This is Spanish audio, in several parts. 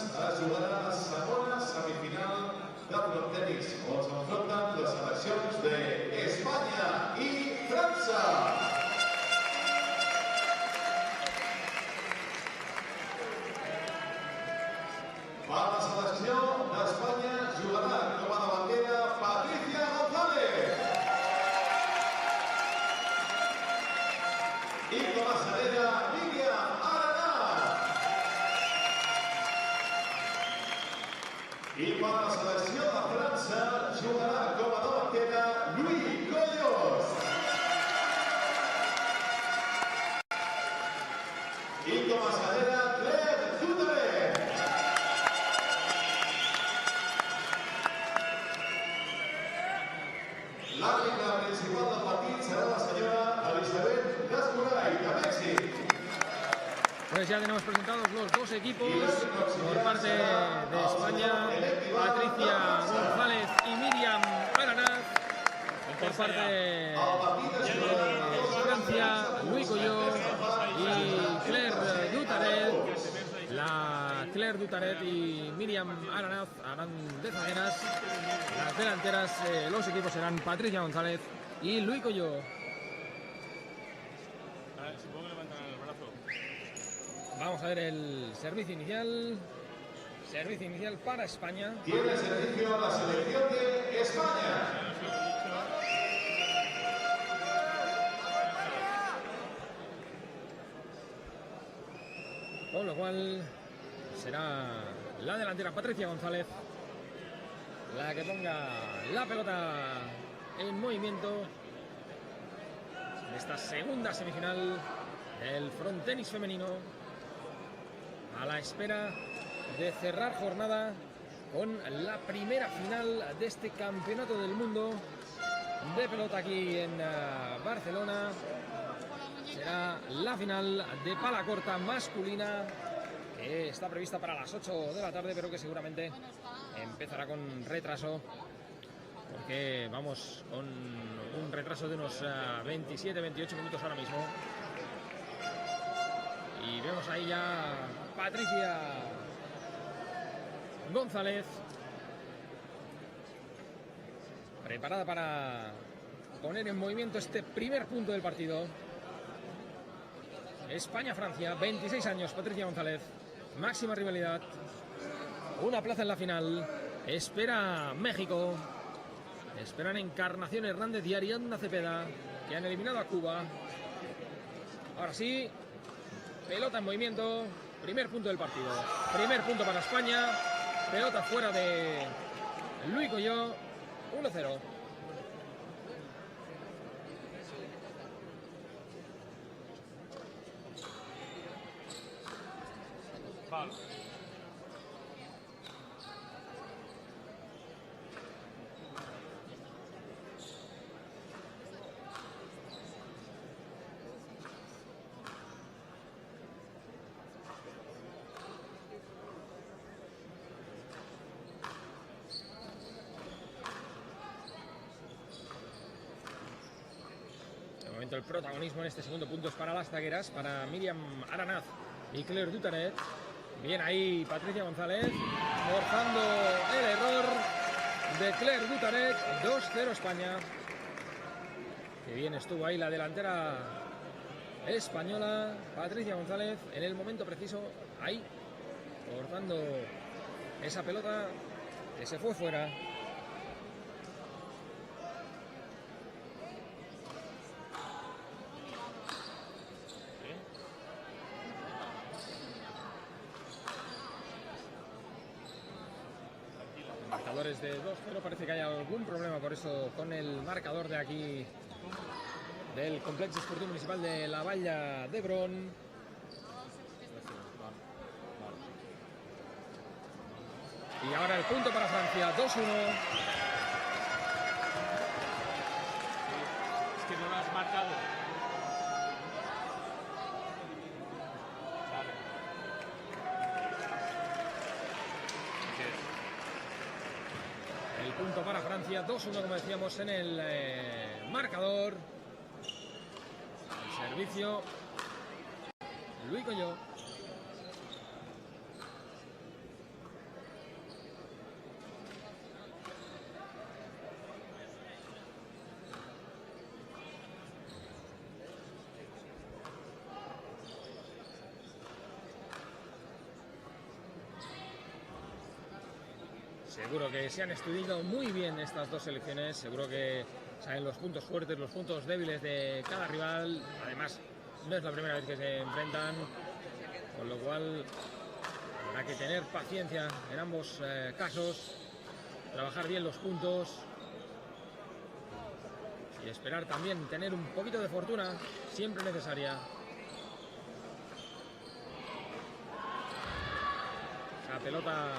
es jugarà la segona semifinal de frontenis, on s'enfronten les seleccions d'Espanya i França. Per la selecció d'Espanya jugarà com a davantera Patricia González. I com a salera Míriam Aranaz. I per la selecció de França jugarà com a davantera Louis Collos. I com a salera Claire Dutaret. L'àrbitre principal del partit serà la senyora Elisabet Gascuray, de Mèxic. Pues ya tenemos presentados los dos equipos. Por parte de España, Patricia González y Míriam Aranaz. Por parte de Francia, Louis Collos y Claire Dutaret. La Claire Dutaret y Míriam Aranaz harán de zagueras. Las delanteras, los equipos serán Patricia González y Louis Collos. Supongo que levantarán el brazo. Vamos a ver el servicio inicial. Servicio inicial para España. Tiene servicio la selección de España. Con lo cual será la delantera Patricia González la que ponga la pelota en movimiento en esta segunda semifinal del frontenis femenino, a la espera de cerrar jornada con la primera final de este campeonato del mundo de pelota aquí en Barcelona. Será la final de pala corta masculina, que está prevista para las 8 de la tarde, pero que seguramente empezará con retraso, porque vamos con un retraso de unos 27-28 minutos ahora mismo. Y vemos ahí ya Patricia González preparada para poner en movimiento este primer punto del partido. España-Francia, 26 años, Patricia González, máxima rivalidad, una plaza en la final. Espera México, esperan Encarnación Hernández y Ariadna Cepeda, que han eliminado a Cuba. Ahora sí, pelota en movimiento, primer punto del partido, primer punto para España, pelota fuera de Louis Collos, 1-0. Vale. De momento el protagonismo en este segundo punto es para las zagueras, para Míriam Aranaz y Claire Dutaret. Bien ahí Patricia González, forzando el error de Claire Dutaret. 2-0 España. Que bien estuvo ahí la delantera española, Patricia González, en el momento preciso, ahí, forzando esa pelota que se fue fuera. Marcadores de 2-0, parece que hay algún problema por eso con el marcador de aquí del Complejo Esportivo Municipal de la Valla d'Hebron. Y ahora el punto para Francia, 2-1. Es que no lo has marcado. Vale. El punto para Francia, 2-1 como decíamos en el marcador. El servicio, Louis Collos. Seguro que se han estudiado muy bien estas dos selecciones, seguro que saben los puntos fuertes, los puntos débiles de cada rival. Además, no es la primera vez que se enfrentan, con lo cual habrá que tener paciencia en ambos casos, trabajar bien los puntos y esperar también tener un poquito de fortuna, siempre necesaria. La pelota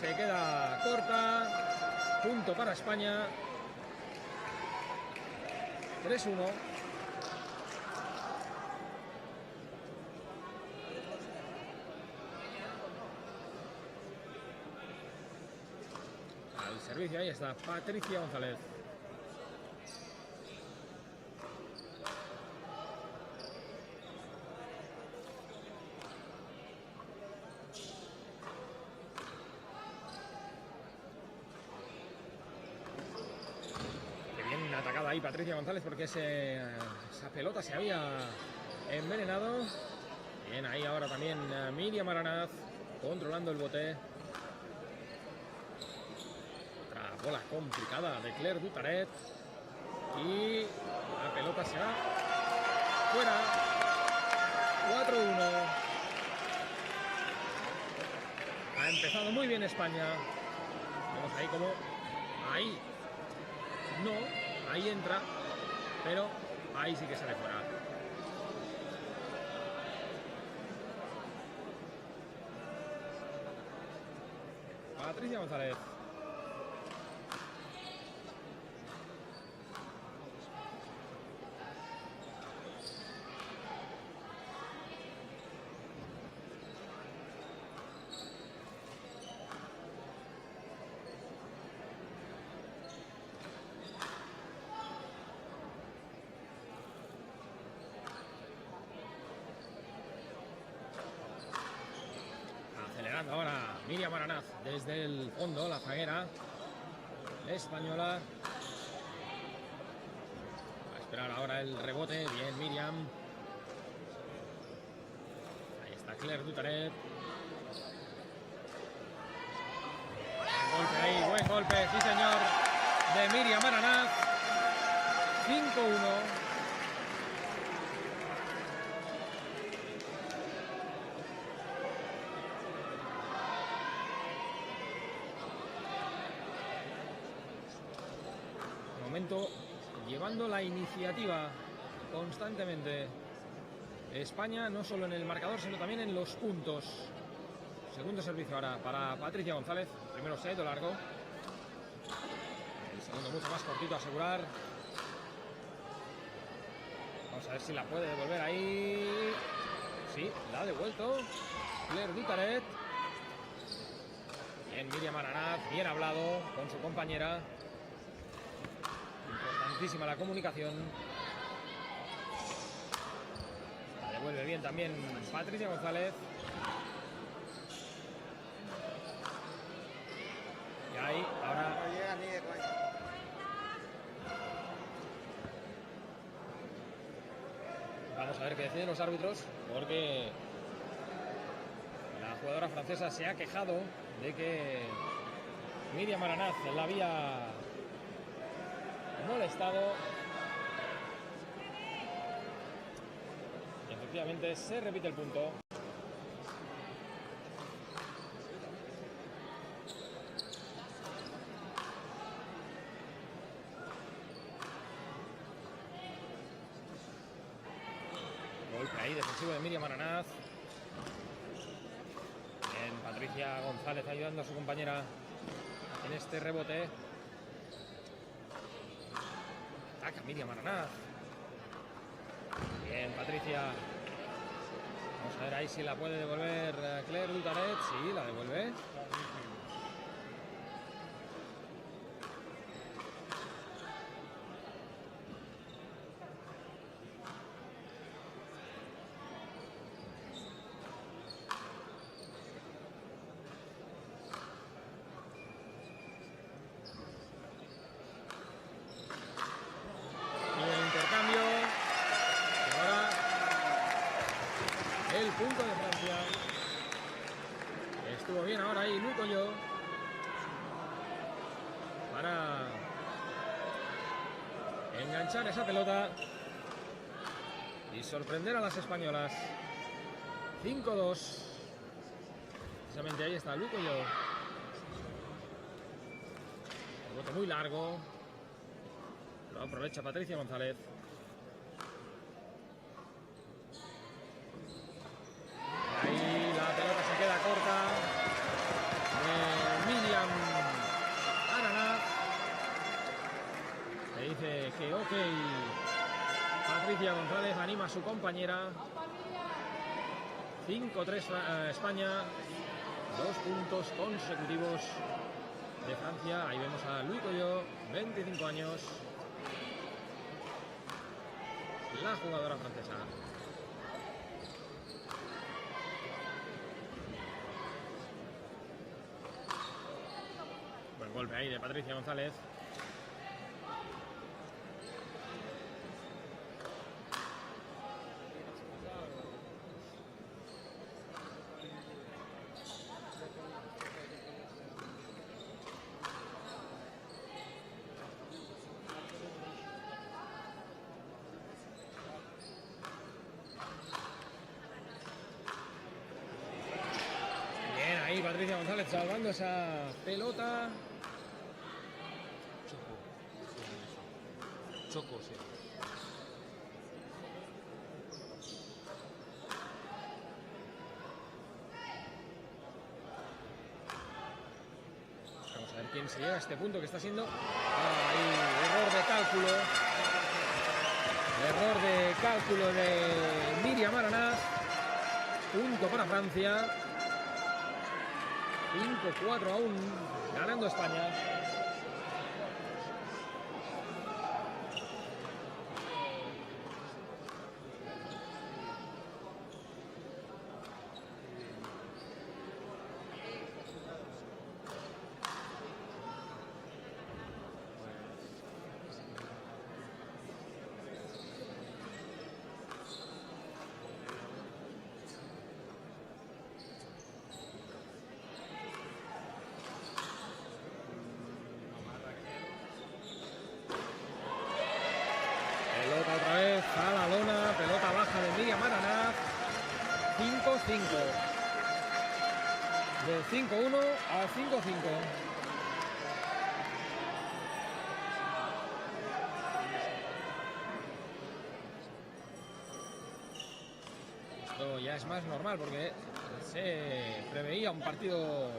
se queda corta, punto para España, 3-1. Al servicio, ahí está Patricia González. Atacada ahí Patricia González porque esa pelota se había envenenado. Bien, ahí ahora también Miriam Aranaz controlando el bote. Otra bola complicada de Claire Dutaret. Y la pelota se va fuera. 4-1. Ha empezado muy bien España. Vemos ahí como... Ahí. No. Ahí entra, pero ahí sí que sale fuera. Patricia González. Ahora Miriam Aranaz desde el fondo, la zaguera española. Va a esperar ahora el rebote. Bien, Miriam. Ahí está Claire Dutaret. Buen golpe ahí, buen golpe, sí señor, de Miriam Aranaz. 5-1. Llevando la iniciativa constantemente España, no solo en el marcador sino también en los puntos. Segundo servicio ahora para Patricia González. Primero se ha ido largo, el segundo mucho más cortito a asegurar. Vamos a ver si la puede devolver ahí. Sí, la ha devuelto Claire Dutaret. Bien, Miriam Aranaz, bien hablado con su compañera. Importantísima la comunicación. La devuelve bien también Patricia González. Y ahí, ahora... Vamos a ver qué deciden los árbitros, porque la jugadora francesa se ha quejado de que Miriam Aranaz la había molestado. Y efectivamente se repite el punto. Golpe ahí defensivo de Miriam Aranaz. Bien, Patricia González ayudando a su compañera en este rebote. Ataca Miriam Aranaz. Bien, Patricia. Vamos a ver ahí si la puede devolver Claire Dutaret. Sí, la devuelve. Punto de Francia. Estuvo bien ahora ahí Lucoyo. para enganchar esa pelota y sorprender a las españolas. 5-2. Precisamente ahí está Luco yo. Un bote muy largo. Lo aprovecha Patricia González. Ahí la pelota se queda corta. Miriam Aranaz. Le dice que ok. Patricia González anima a su compañera. 5-3 España. 2 puntos consecutivos de Francia. Ahí vemos a Louis Collot, 25 años. La jugadora francesa. Buen golpe ahí de Patricia González. Patricia González salvando esa pelota. Choco, sí. Vamos a ver quién se lleva a este punto que está siendo. Ahí, error de cálculo. Error de cálculo de Miriam Aranaz. Punto para Francia. 5-4 aún ganando España. Otra vez a la lona, pelota baja de Miriam Aranaz. 5-5. De 5-1 a 5-5. Esto ya es más normal porque se preveía un partido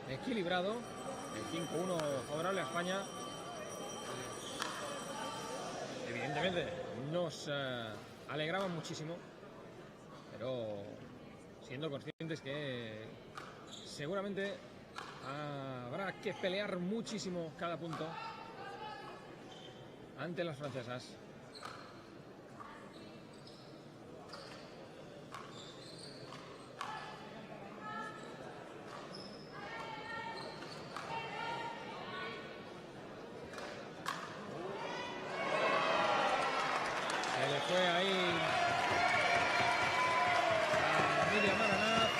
equilibrado. El 5-1 favorable a España. Evidentemente nos alegraba muchísimo, pero siendo conscientes que seguramente habrá que pelear muchísimo cada punto ante las francesas. Fue ahí a Miriam Aranaz.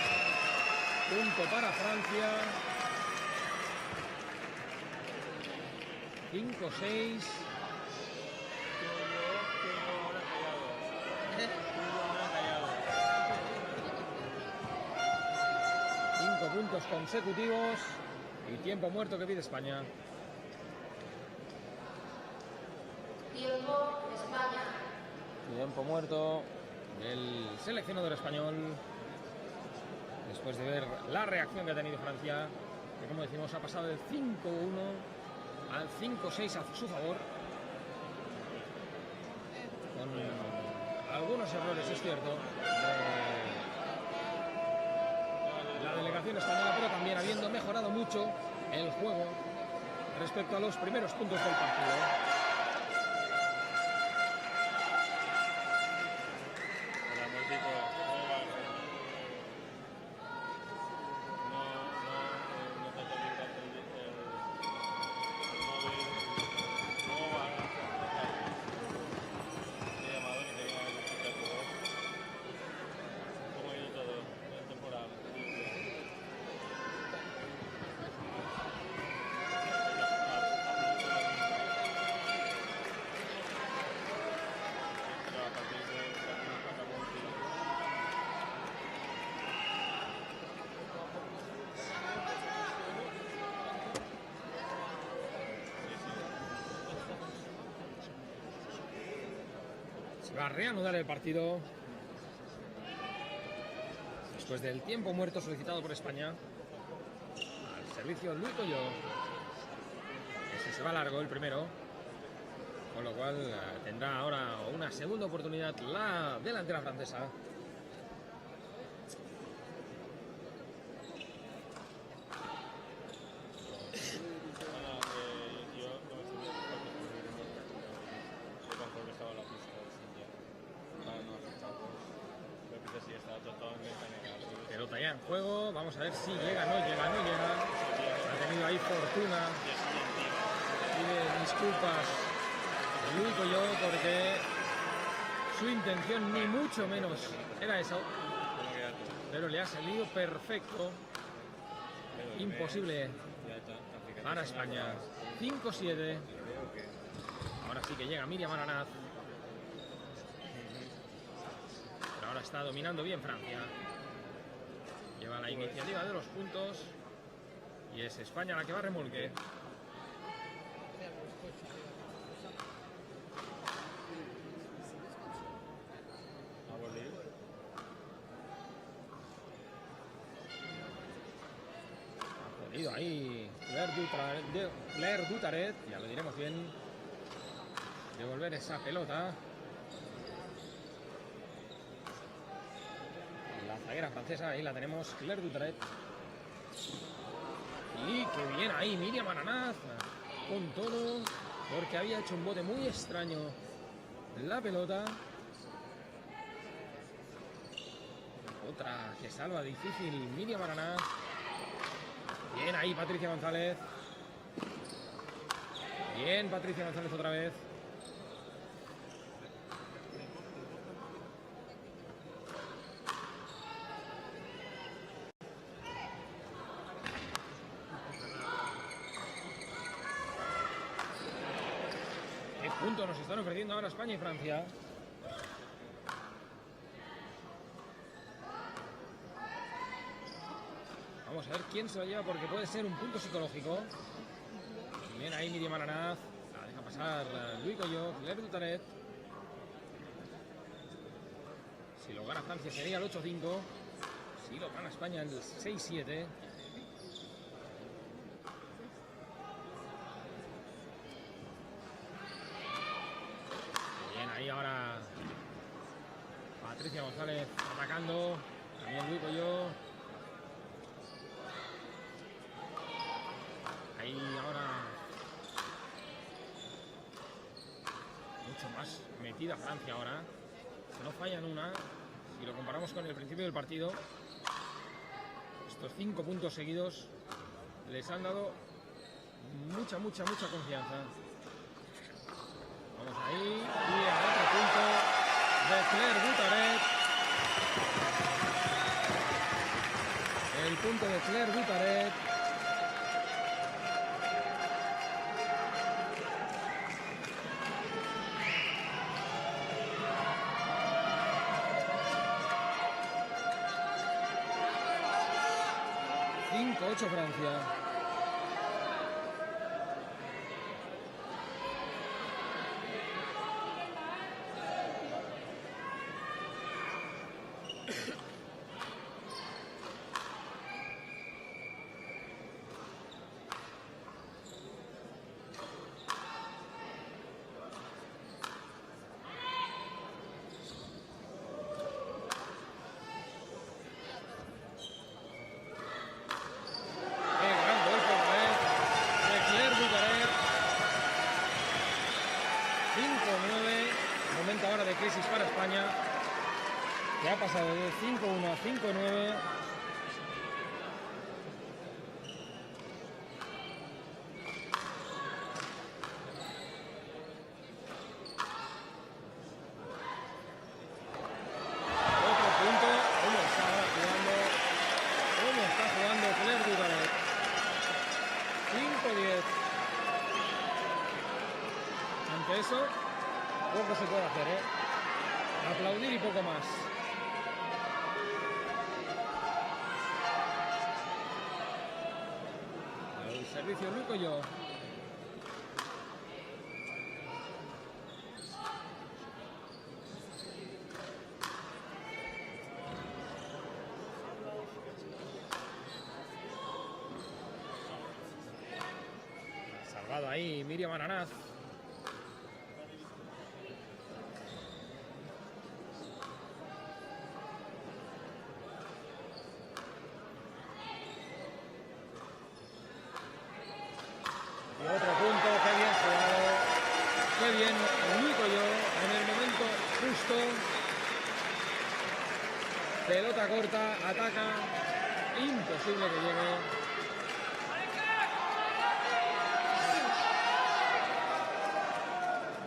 Punto para Francia. 5-6. 5 puntos consecutivos y tiempo muerto que pide España. Tiempo España. Tiempo muerto del seleccionador español después de ver la reacción que ha tenido Francia, que como decimos ha pasado del 5-1 al 5-6 a su favor, con algunos errores, es cierto, de la delegación española, pero también habiendo mejorado mucho el juego respecto a los primeros puntos del partido. Se va a reanudar el partido después del tiempo muerto solicitado por España. Al servicio Luis Coyo. Ese se va largo, el primero. Con lo cual tendrá ahora una segunda oportunidad la delantera francesa. Pelota ya en juego, vamos a ver si llega, no llega, no llega. Ha tenido ahí fortuna. Pide disculpas Luis Coyo porque su intención ni mucho menos era eso. Pero le ha salido perfecto. Imposible para España. 5-7. Ahora sí que llega Miriam Aranaz. Pero ahora está dominando bien Francia. Lleva la iniciativa de los puntos. Y es España la que va a remolque. Ha podido ahí Claire Dutaret, ya lo diremos bien, devolver esa pelota. La zaguera francesa, ahí la tenemos, Claire Dutaret. Y qué bien ahí Miriam Aranaz, con todo, porque había hecho un bote muy extraño la pelota. Otra que salva difícil Miriam Aranaz. Bien ahí Patricia González. Bien Patricia González otra vez. ¿Qué puntos nos están ofreciendo ahora España y Francia? Vamos a ver quién se lo lleva porque puede ser un punto psicológico. Bien ahí Miriam Aranaz. La deja pasar Luis Coyo, Claire Dutaret. Si lo gana Francia sería el 8-5. Si lo gana España el 6-7. Bien ahí ahora Patricia González atacando. También Luis Coyo. Ahí ahora mucho más metida Francia ahora. No fallan una. Si lo comparamos con el principio del partido, estos 5 puntos seguidos les han dado mucha confianza. Vamos ahí. Y a otro punto de Claire Dutaret. El punto de Claire Dutaret. Francia. Crisis para España, que ha pasado de 5-1 a 5-9. Otro punto. ¿Cómo está jugando Claire Dutaret? 5-10. Ante eso, poco se puede hacer, ¿eh? Aplaudir y poco más. El servicio Luis Coyo. Jugado ahí Miriam Aranaz. Y otro punto, qué bien jugado. Qué bien, único yo, en el momento justo. Pelota corta, ataca. Imposible que llegue.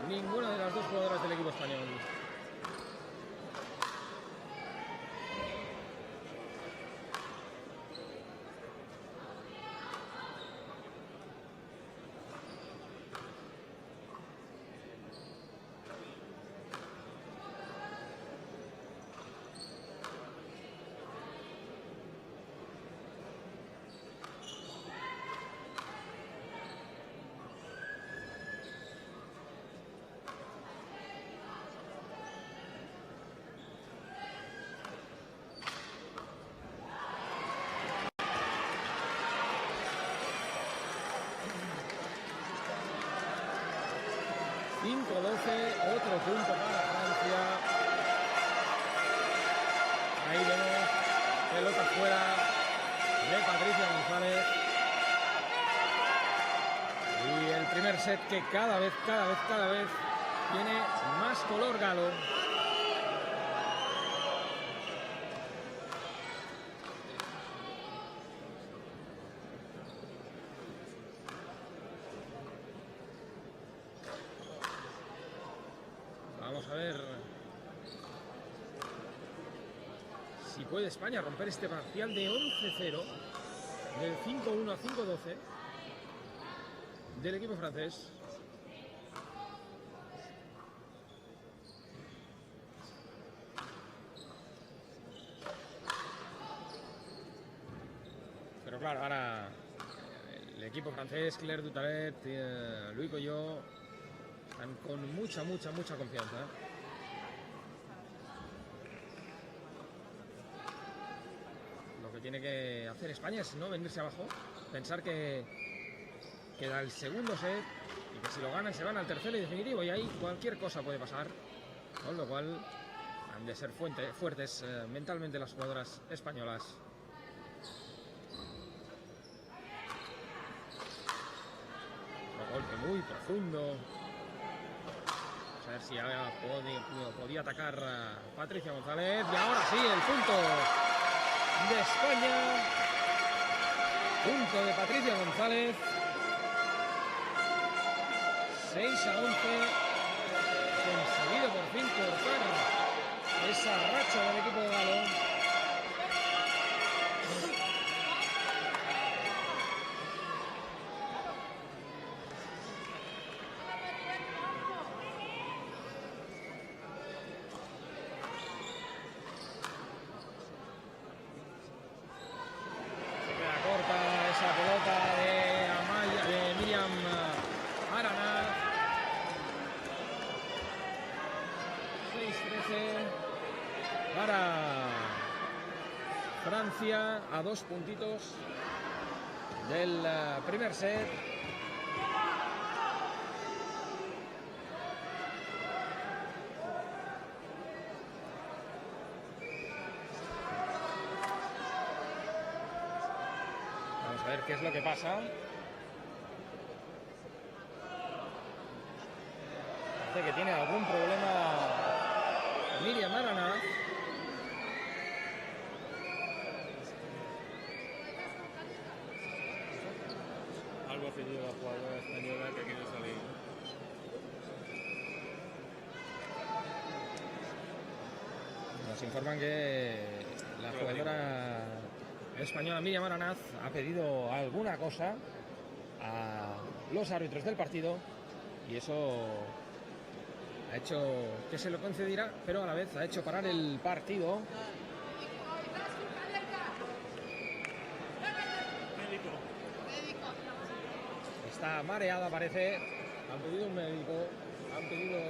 Ninguna de las dos jugadoras del equipo español. Otro punto para Francia. Ahí vemos pelota fuera de Patricia González. Y el primer set que cada vez tiene más color galo. Vamos a ver si puede España romper este parcial de 11-0, del 5-1 a 5-12 del equipo francés. Pero claro, ahora el equipo francés, Claire Dutaret, Louis Collot, están con mucha confianza. Lo que tiene que hacer España es no venirse abajo, pensar que queda el segundo set y que si lo ganan se van al tercero y definitivo, y ahí cualquier cosa puede pasar, con lo cual han de ser fuertes mentalmente las jugadoras españolas. Otro golpe muy profundo. A ver si podía atacar Patricia González. Y ahora sí, el punto de España. Punto de Patricia González. 6-11. Conseguido por fin cortar esa racha del equipo de galo. Para Francia a 2 puntitos del primer set. Vamos a ver qué es lo que pasa. Parece que tiene algún problema Miriam Aranaz. Algo ha pedido la jugadora española que quiere salir. Nos informan que la jugadora española Miriam Aranaz ha pedido alguna cosa a los árbitros del partido y eso ha hecho que se lo concediera, pero a la vez ha hecho parar el partido. Está mareada, parece. Han pedido un médico. Han pedido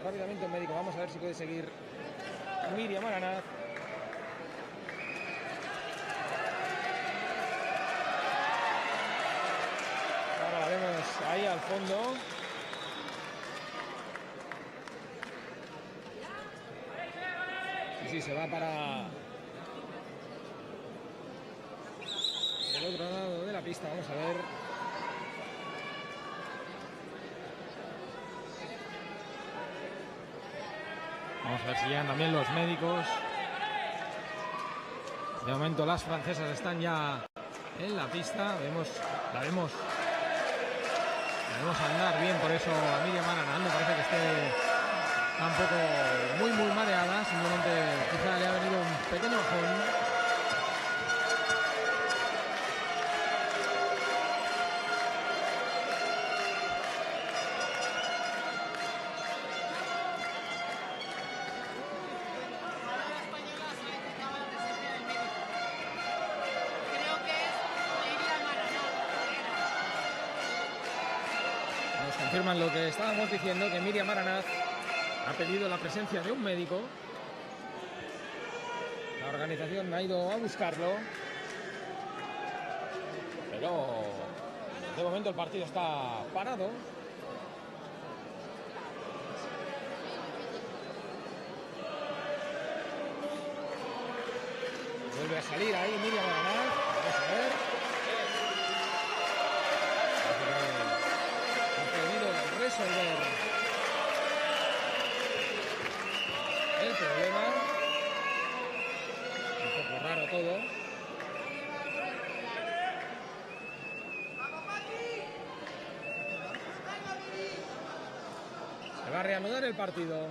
rápidamente un médico. Vamos a ver si puede seguir Miriam Aranaz. Ahora la vemos sí, se va para el otro lado de la pista. Vamos a ver. Vamos a ver si llegan también los médicos. De momento las francesas están ya en la pista. La vemos andar bien, por eso a Miriam Aranaz me parece que esté tampoco muy mareada. Simplemente quizá le ha venido un pequeño bajón. Confirman lo que estábamos diciendo, que Miriam Aranaz ha pedido la presencia de un médico. La organización ha ido a buscarlo, pero de momento el partido está parado. Vuelve a salir ahí Miriam Aranaz. Vamos a ver. Resolver el problema. Un poco raro todo. Se va a reanudar el partido.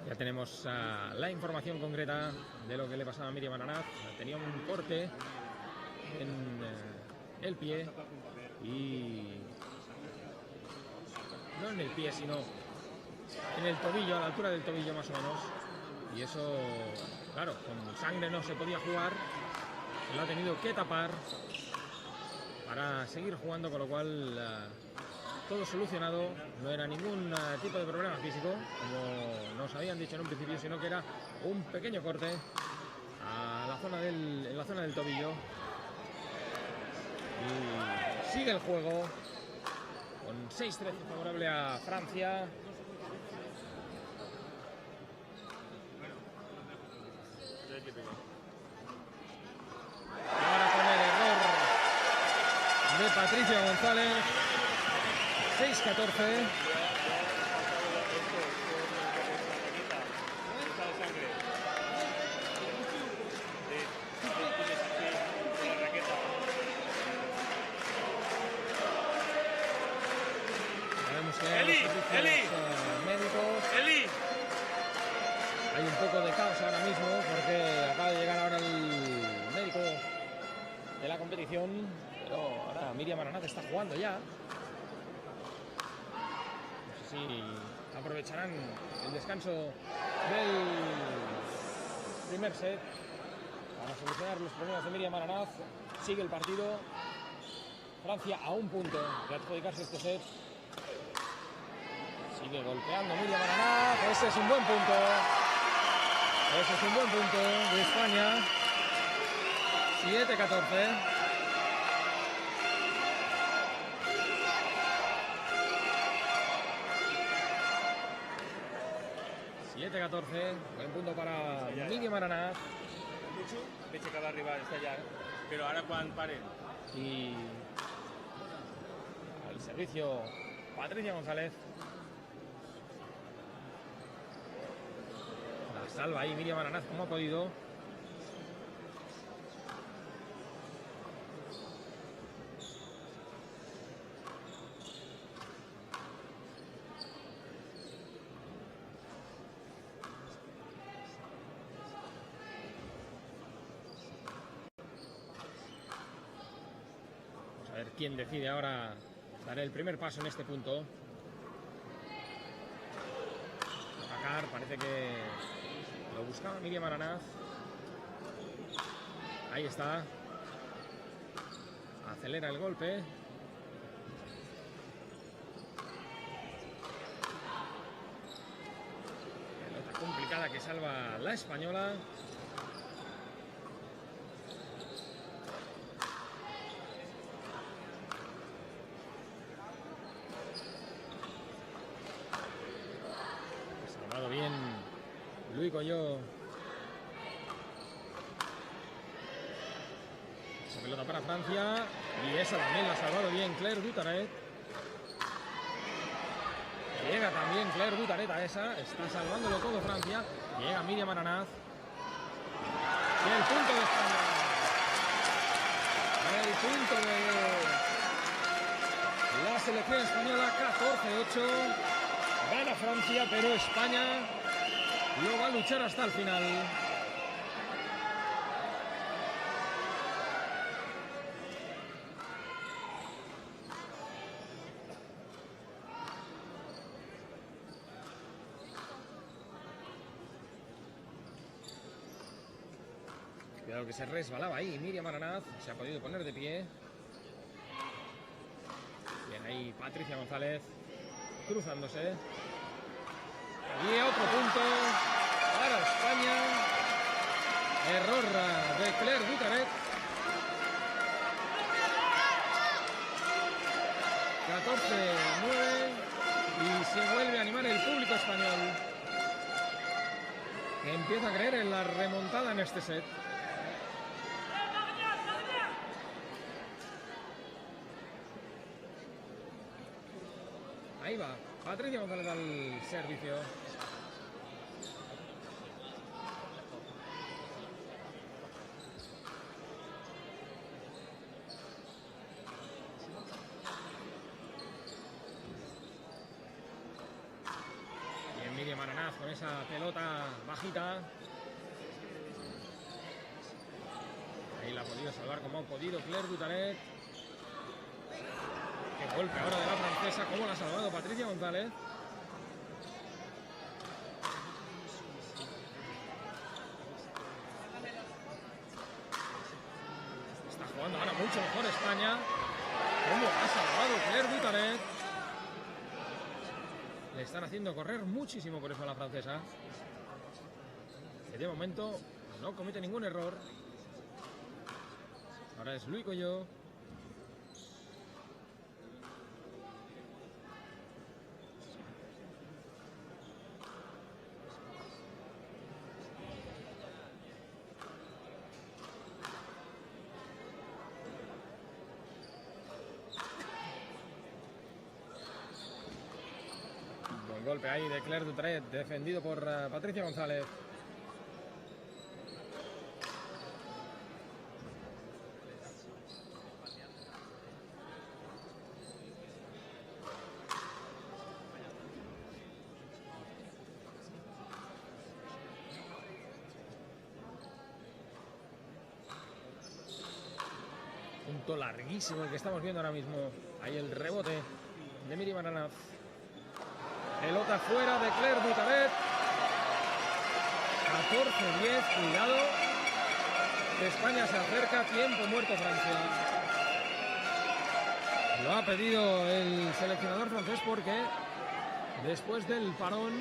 Ya tenemos la información concreta de lo que le pasaba a Miriam Aranaz. Tenía un corte en el pie y no en el pie, sino en el tobillo, a la altura del tobillo más o menos. Y eso, claro, con sangre no se podía jugar. Se lo ha tenido que tapar para seguir jugando, con lo cual todo solucionado. No era ningún tipo de problema físico, como nos habían dicho en un principio, sino que era un pequeño corte en la zona del tobillo. Y sigue el juego con 6-13 favorable a Francia. Ahora con el error de Patricia González. 6-14. Sabemos que hay médicos. Hay un poco de caos ahora mismo porque acaba de llegar ahora el médico de la competición, pero ahora Miriam Aranaz está jugando ya. Y aprovecharán el descanso del primer set para solucionar los problemas de Miriam Aranaz. Sigue el partido. Francia a un punto de adjudicarse este set. Sigue golpeando Miriam Aranaz. Ese es un buen punto. Ese es un buen punto de España. 7-14. 7-14, buen punto para Miriam Aranaz. Veig que va arribar, està allà, però ara quan paren. Y al servicio Patricia González. La salva ahí Miriam Aranaz como ha podido. A ver quién decide ahora dar el primer paso en este punto. Atacar, parece que lo buscaba Miriam Aranaz. Ahí está. Acelera el golpe. Pelota complicada que salva la española. Salvado bien Luis Colló. Esa pelota para Francia. Y esa también la ha salvado bien Claire Dutaret. Llega también Claire Dutaret a esa. Está salvándolo todo Francia. Llega Miriam Aranaz. Y el punto de España. El punto de la selección española. 14-8. Gana Francia, pero España lo va a luchar hasta el final. Cuidado que se resbalaba ahí Miriam Aranaz. Se ha podido poner de pie. Bien ahí Patricia González cruzándose. Y otro punto para España. Error de Claire Dutaret. 14-9. Y se vuelve a animar el público español, que empieza a creer en la remontada en este set. Ahí va, Patricia González al servicio. Bien Miriam Aranaz con esa pelota bajita. Ahí la ha podido salvar como ha podido Claire Dutaret. Qué golpe ahora de la francesa, cómo la ha salvado Patricia González. Está jugando ahora mucho mejor España. Cómo ha salvado Claire Dutaret. Le están haciendo correr muchísimo por eso a la francesa, que de momento no comete ningún error. Ahora es Luis Colló. Buen golpe ahí de Claire Dutaret, defendido por Patricia González. Punto larguísimo el que estamos viendo ahora mismo. Ahí el rebote de Miriam Aranaz. Pelota fuera de Claire Dutaret. 14-10, cuidado, que España se acerca. Tiempo muerto Francia. Lo ha pedido el seleccionador francés porque después del parón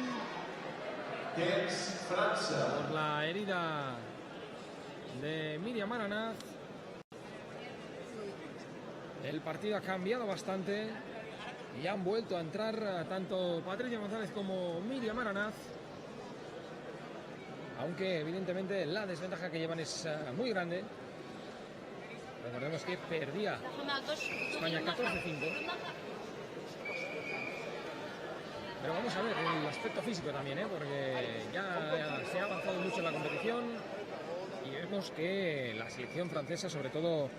por la herida de Miriam Aranaz, el partido ha cambiado bastante y han vuelto a entrar tanto Patricia González como Miriam Aranaz, aunque evidentemente la desventaja que llevan es muy grande. Recordemos que perdía España 14-5. Pero vamos a ver el aspecto físico también, porque ya se ha avanzado mucho en la competición y vemos que la selección francesa, sobre todo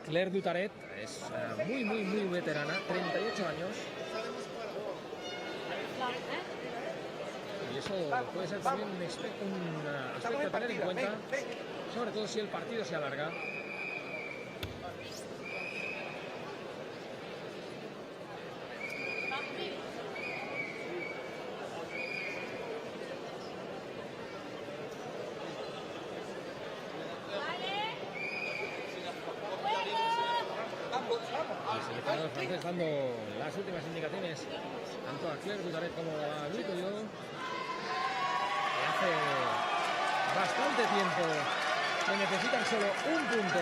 Claire Dutaret, es muy veterana, 38 años. Y eso puede ser también un aspecto a tener en cuenta, sobre todo si el partido se alarga. El seleccionador francés dando las últimas indicaciones tanto a Claire Dutaret como a Luis Colló. hace bastante tiempo que necesitan solo un punto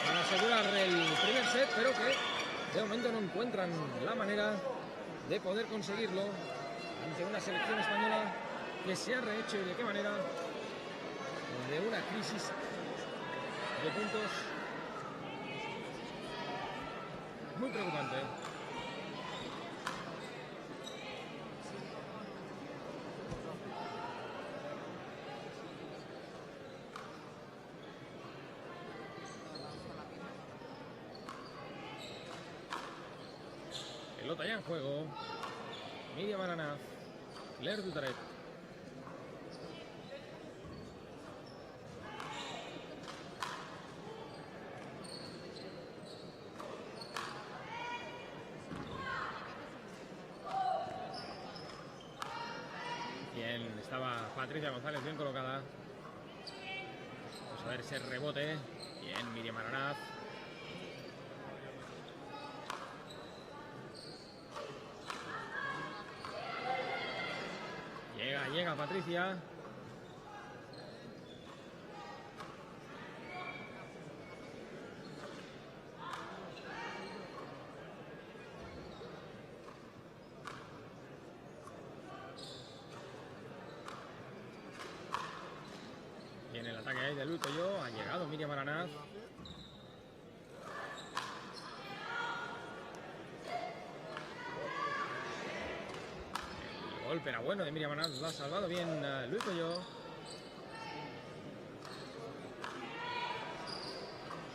para asegurar el primer set, pero que de momento no encuentran la manera de poder conseguirlo ante una selección española que se ha rehecho, y de qué manera, de una crisis de puntos muy preocupante. Pelota ya en juego. Míriam Aranaz, Claire Duteret. Bien, estaba Patricia González bien colocada. Vamos a ver ese rebote. Bien, Míriam Aranaz. Llega Patricia. Viene el ataque ahí de Luis Coyó. Ha llegado Míriam Aranaz. El golpe era bueno de Míriam Aranaz. Lo ha salvado bien Luis Coyó.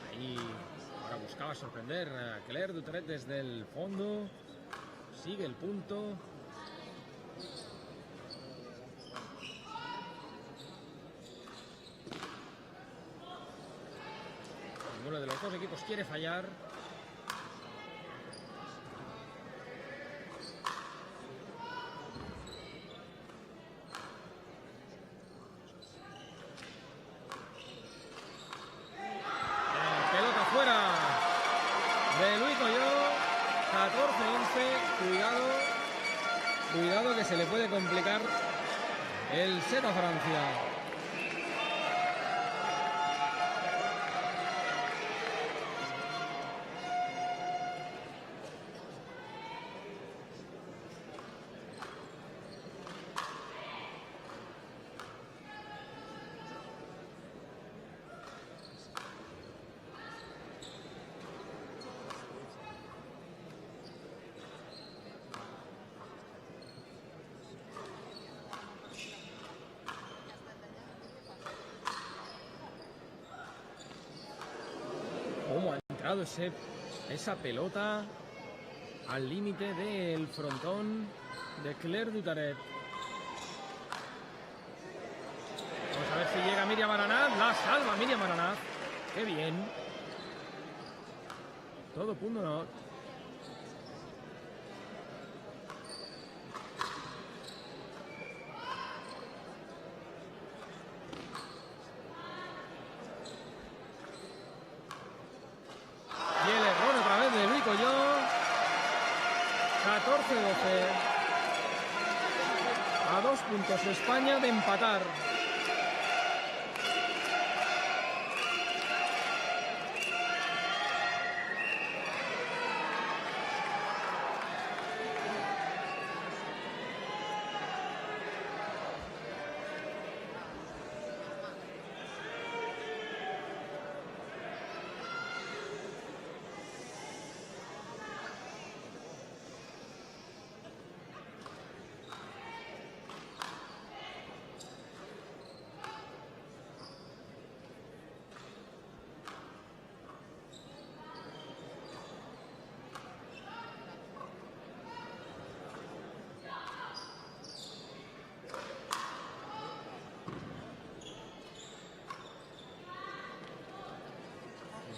Ahí ahora buscaba sorprender a Claire Duteret desde el fondo. Sigue el punto. Ninguno de los dos equipos quiere fallar. Pelota fuera de Luis Coyó. 14-11. Cuidado que se le puede complicar el set a Francia. ¿Cómo ha entrado esa pelota al límite del frontón de Claire Duteret? Vamos a ver si llega Míriam Aranaz. La salva Míriam Aranaz. ¡Qué bien! Todo punto no. Y el error otra vez de Luis Coyó. 14-12. A 2 puntos España de empatar.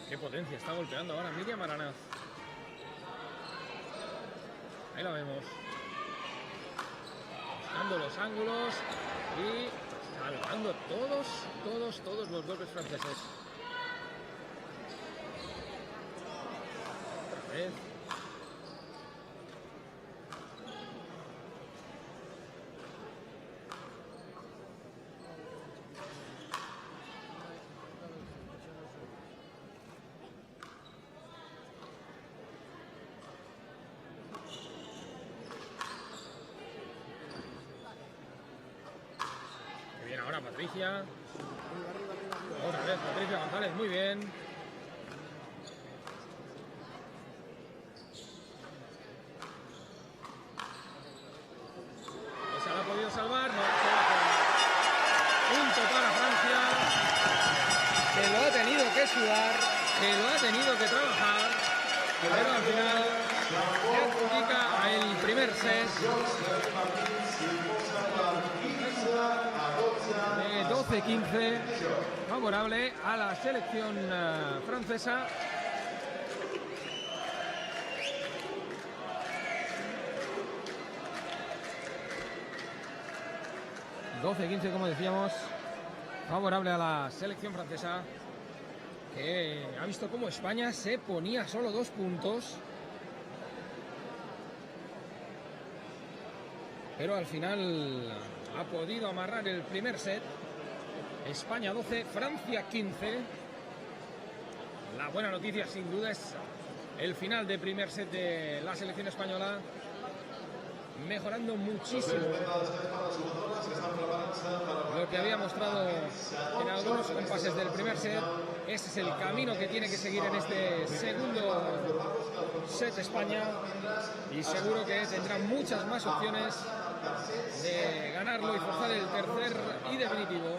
Qué potencia está golpeando ahora Míriam Aranaz. Ahí la vemos. Buscando los ángulos y salvando todos los golpes franceses. Otra vez. Patricia. Otra vez Patricia González, muy bien. Esa la ha podido salvar, no. Punto para Francia, que lo ha tenido que sudar, que lo ha tenido que trabajar, pero al final se adjudica el primer set de 12-15, favorable a la selección francesa. Como decíamos, favorable a la selección francesa, que ha visto cómo España se ponía solo 2 puntos, pero al final ha podido amarrar el primer set. España 12, Francia 15. La buena noticia sin duda es el final de primer set de la selección española, mejorando muchísimo lo que había mostrado en algunos compases del primer set. Ese es el camino que tiene que seguir en este segundo set España, y seguro que tendrá muchas más opciones de ganarlo y forzar el tercer y definitivo.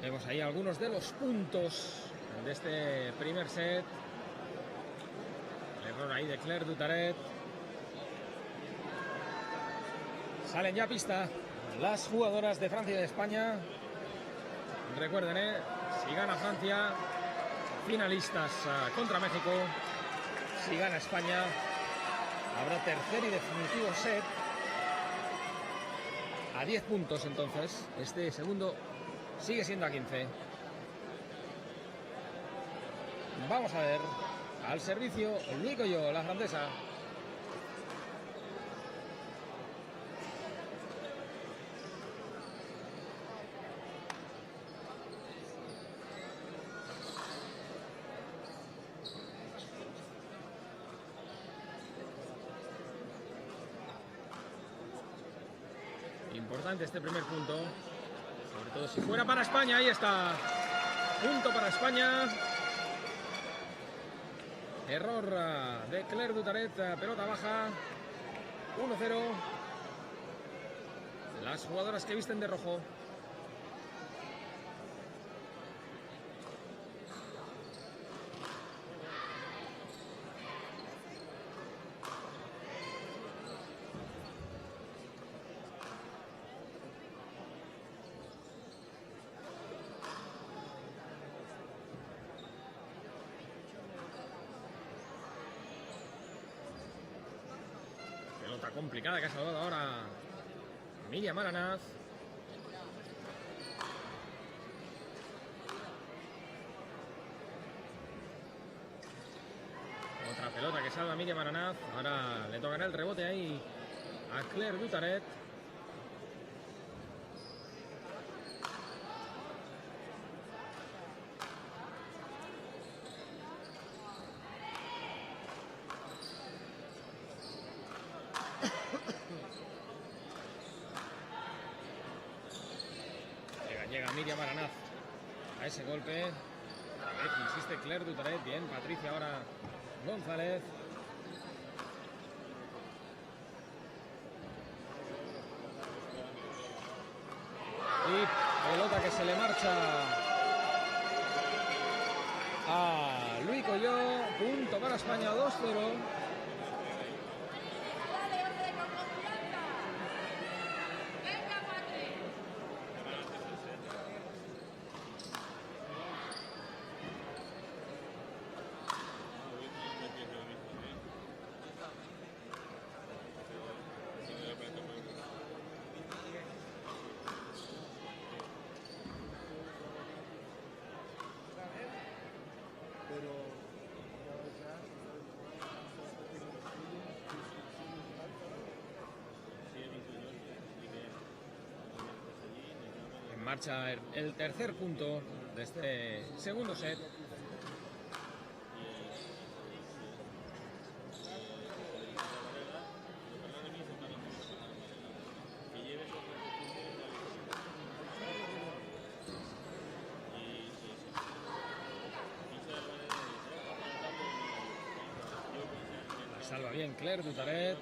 Vemos ahí algunos de los puntos de este primer set. El error ahí de Claire Dutaret. Salen ya a pista las jugadoras de Francia y de España. Recuerden, si gana Francia, finalistas contra México. Si gana España, habrá tercer y definitivo set. A 10 puntos entonces. Este segundo sigue siendo a 15. Vamos a ver. Al servicio, Louis Collot, la francesa. Importante este primer punto. Sobre todo si fuera para España. Ahí está. Punto para España. Error de Claire Dutaret. Pelota baja. 1-0. Las jugadoras que visten de rojo. Complicada que ha salvado ahora Miriam Aranaz. Otra pelota que salva Miriam Aranaz. Ahora le tocará el rebote ahí a Claire Dutaret. Llega Miriam Aranaz a ese golpe. A vez insiste Claire Dutaret. Bien, Patricia ahora González. Y pelota que se le marcha Punto para España, 2-0. Marcha el tercer punto de este segundo set. La salva bien Claire Dutaret.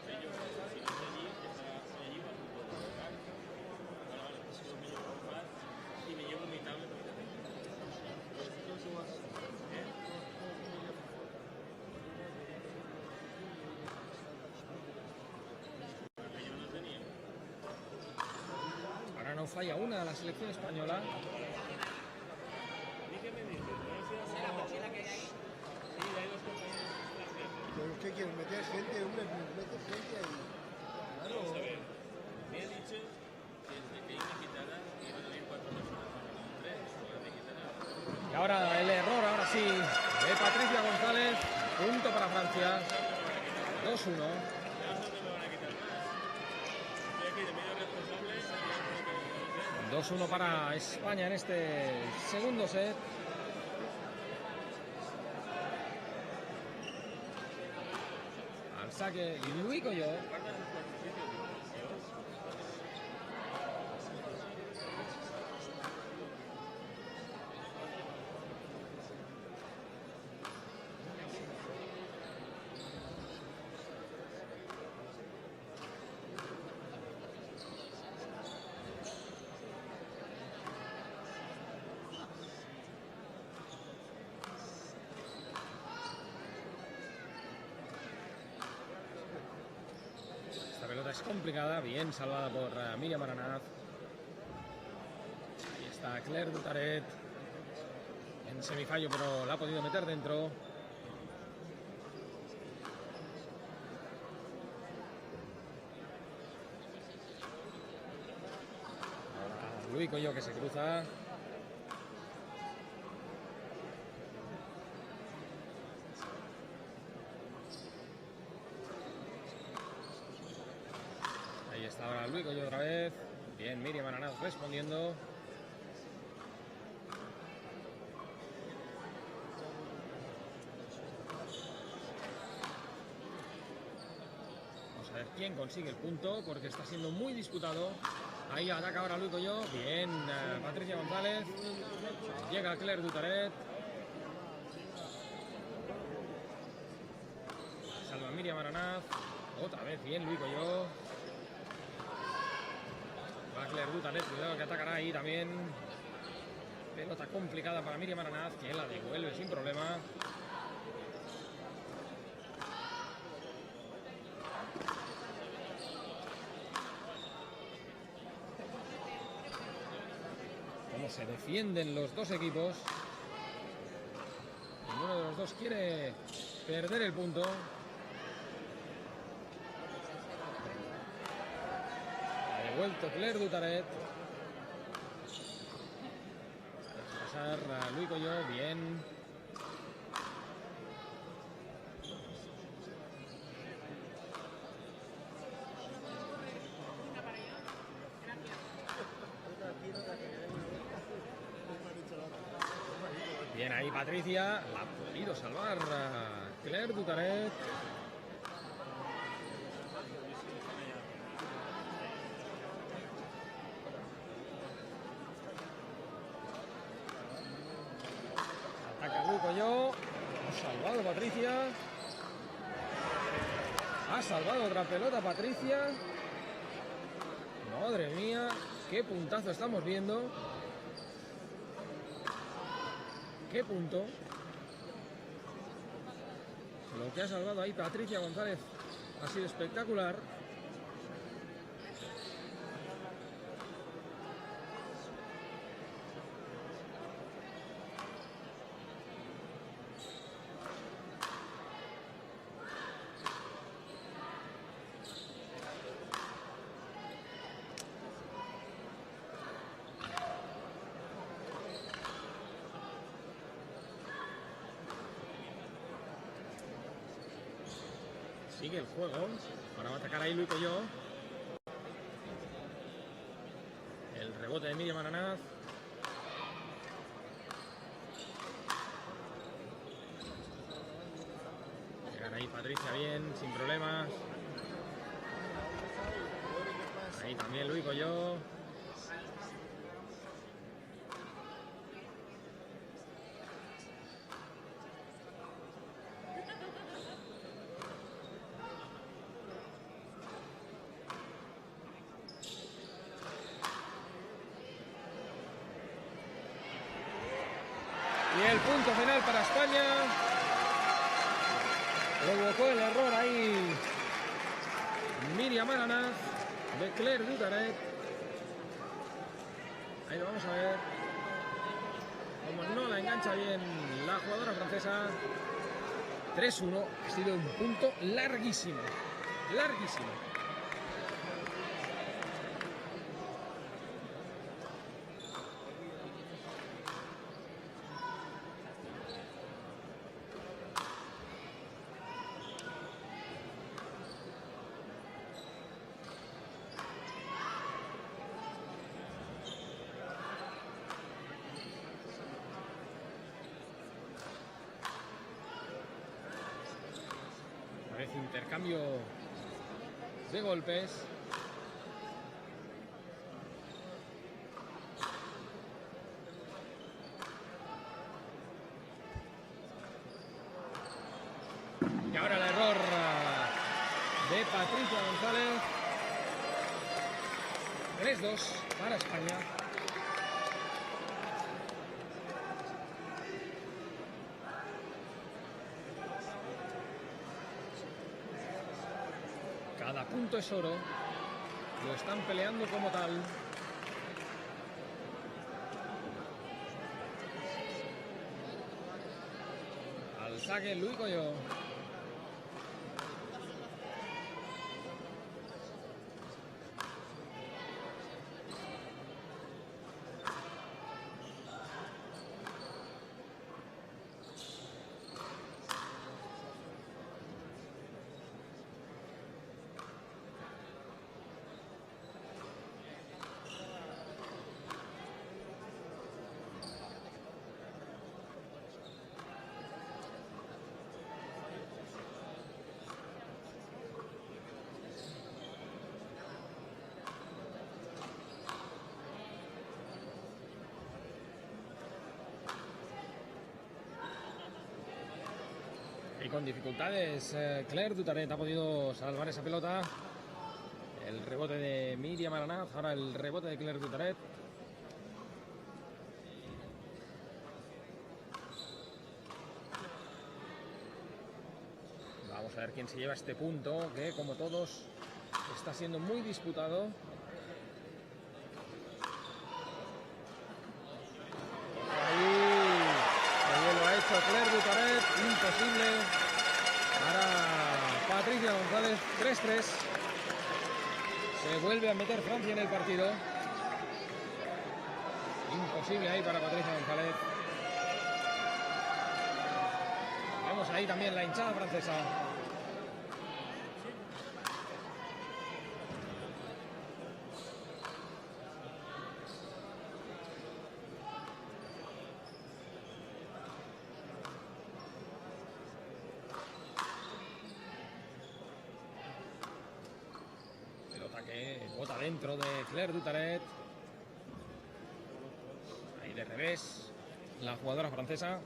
No falla una de la selección española. ¿Pero qué quieres? ¿Meter gente? Hombre, meter gente ahí. Claro. Vamos a ver. Me ha dicho que desde que hay una quitada iban a ir 4 personas para 3. Y ahora el error, ahora sí, de Patricia González. Punto para Francia. 2-1. 2-1 para España en este segundo set. Al saque Luis Coyo. Es complicada, bien salvada por Míriam Aranaz. Ahí está Claire Dutaret en semifallo, pero la ha podido meter dentro. Ahora Luis Coyo que se cruza. Ahora Luis Coyo otra vez. Bien, Míriam Aranaz respondiendo. Vamos a ver quién consigue el punto, porque está siendo muy disputado. Ahí ataca ahora Luis Coyo. Bien, Patricia González. Llega Claire Dutaret. Salva Míriam Aranaz. Otra vez bien Luis Coyo. Va Claire Dutaret, cuidado que atacará ahí también. Pelota complicada para Míriam Aranaz, que la devuelve sin problema. Cómo se defienden los dos equipos. Ninguno de los dos quiere perder el punto. Vuelto Claire Dutaret. Pasar a Luis Coyo, bien. Bien ahí Patricia, la ha podido salvar Claire Dutaret. Coyo, ha salvado Patricia. Ha salvado otra pelota Patricia. Madre mía, qué puntazo estamos viendo. Qué punto. Lo que ha salvado ahí Patricia González ha sido espectacular. Sigue el juego. Ahora va a atacar ahí Luis Colló. El rebote de Miriam Aranaz. Llegan ahí Patricia bien, sin problemas. Ahí también Luis Colló. Y el punto final para España. Provocó el error ahí Miriam Aranaz de Claire Dutaret. Ahí lo vamos a ver. Como no la engancha bien la jugadora francesa. 3-1. Ha sido un punto larguísimo. Larguísimo. Parece intercambio de golpes. Y ahora el error de Patricia González. 3-2 para España. Cada punto es oro. Lo están peleando como tal. Al saque Luis Colló. Y con dificultades Claire Dutaret ha podido salvar esa pelota. El rebote de Miriam Aranaz, ahora el rebote de Claire Dutaret. Vamos a ver quién se lleva este punto, que como todos está siendo muy disputado. Claire Dutaret, imposible para Patricia González. 3-3. Se vuelve a meter Francia en el partido. Imposible ahí para Patricia González. Vemos ahí también la hinchada francesa. Bota dentro de Claire Dutaret. Ahí de revés la jugadora francesa.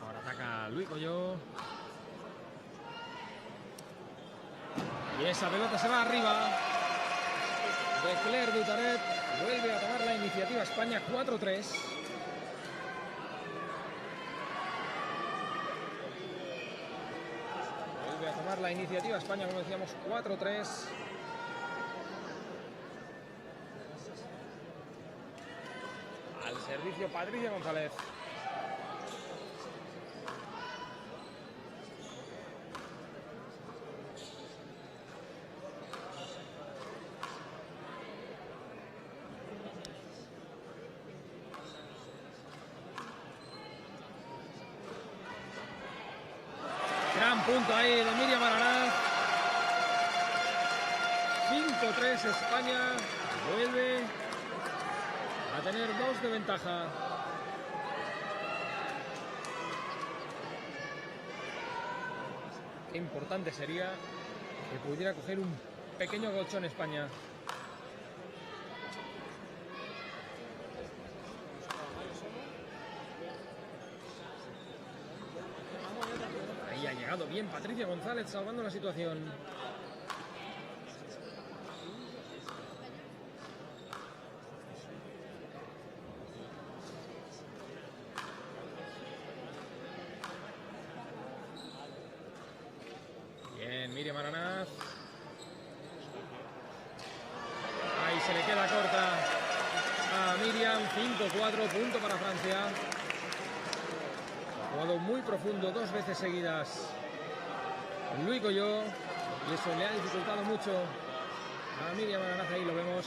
Ahora ataca Luis Colló. Y esa pelota se va arriba. de Claire Dutaret. Vuelve a tomar la iniciativa España, 4-3. Vuelve a tomar la iniciativa España, como decíamos, 4-3. Al servicio Patricia González. Gran punto ahí de Miriam Aranaz. 5-3 España. Vuelve a tener 2 de ventaja. Qué importante sería que pudiera coger un pequeño colchón España. Ahí ha llegado bien Patricia González salvando la situación. Bien, Miriam Aranaz. Ahí se le queda corta a Miriam. 5-4, punto para Francia. Ha jugado muy profundo 2 veces seguidas Louis Collot y eso le ha dificultado mucho a Miriam Aranaz. Ahí lo vemos.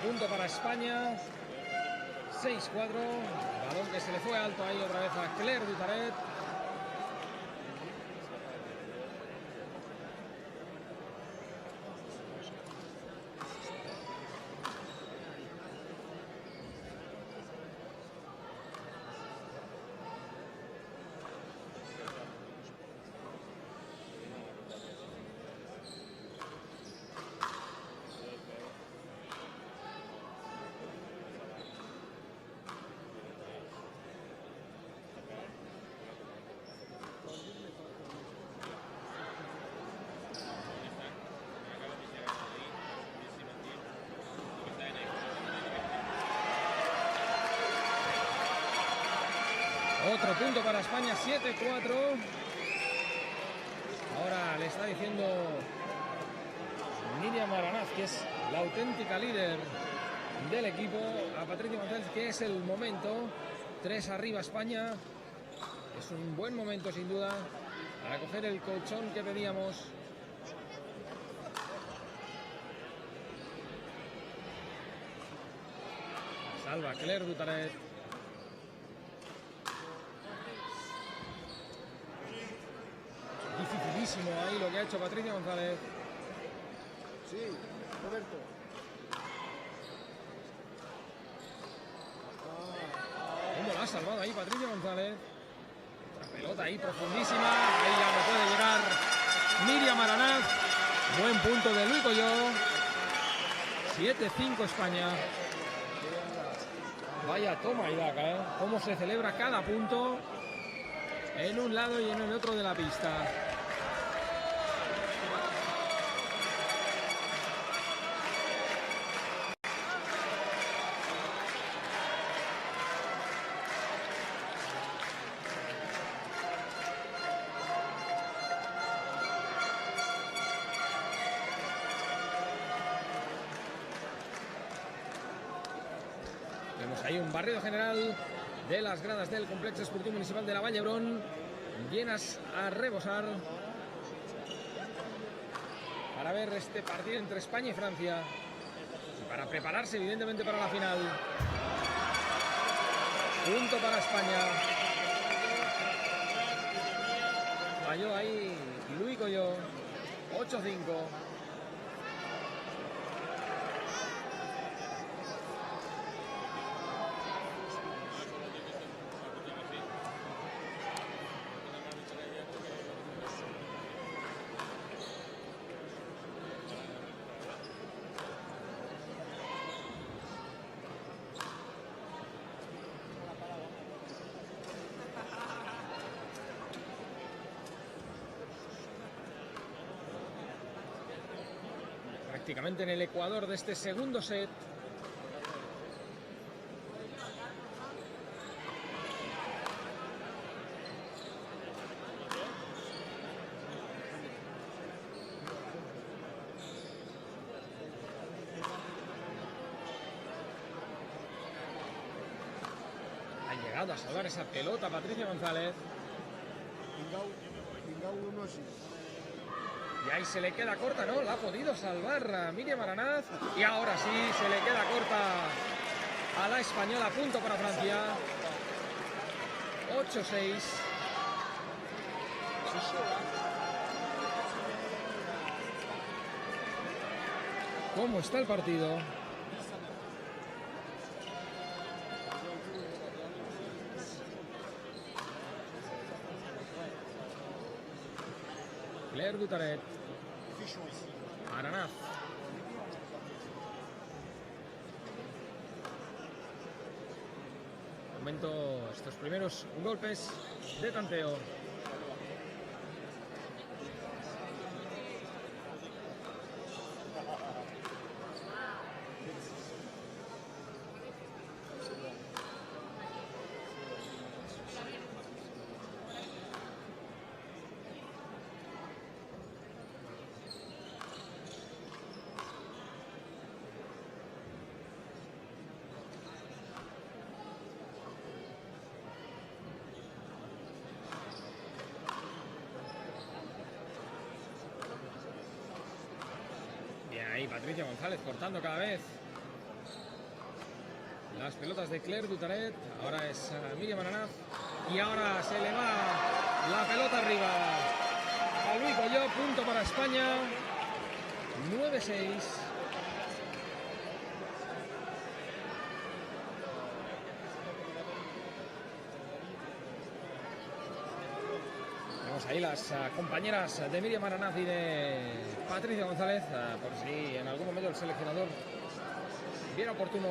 Punto para España, 6-4, balón que se le fue alto ahí otra vez a Claire Dutaret. Otro punto para España, 7-4. Ahora le está diciendo Miriam Aranaz, que es la auténtica líder del equipo, a Patricia González, que es el momento. 3 arriba España. Es un buen momento sin duda para coger el colchón que pedíamos. Salva Claire Dutaret. Dificilísimo ahí lo que ha hecho Patricia González. Sí, Roberto. ¿Cómo la ha salvado ahí Patricia González? La pelota ahí profundísima. Ahí ya no puede llegar Miriam Aranaz. Buen punto de Louis Collot. 7-5 España. Vaya toma y daca, ¿eh? Cómo se celebra cada punto en un lado y en el otro de la pista. Vemos ahí un barrido general de las gradas del Complejo Esportivo Municipal de la Vall d'Hebron, llenas a rebosar para ver este partido entre España y Francia y para prepararse evidentemente para la final. Punto para España. Falló ahí Louis Collot. 8-5. prácticamente en el ecuador de este segundo set. Ha llegado a salvar esa pelota Patricia González. Pingao uno sí. Y ahí se le queda corta, ¿no? La ha podido salvar a Míriam Aranaz. Y ahora sí, se le queda corta a la española. Punto para Francia. 8-6. ¿Cómo está el partido? Claire Dutaret. Aranaz. Momento estos primeros golpes de tanteo. Ahí Patricia González cortando cada vez las pelotas de Claire Dutaret. Ahora es Míriam Aranaz. Y ahora se le va la pelota arriba a Luis Colló. Punto para España. 9-6. Vemos ahí las compañeras de Míriam Aranaz y de Patricia González, por si en algún momento el seleccionador viera oportuno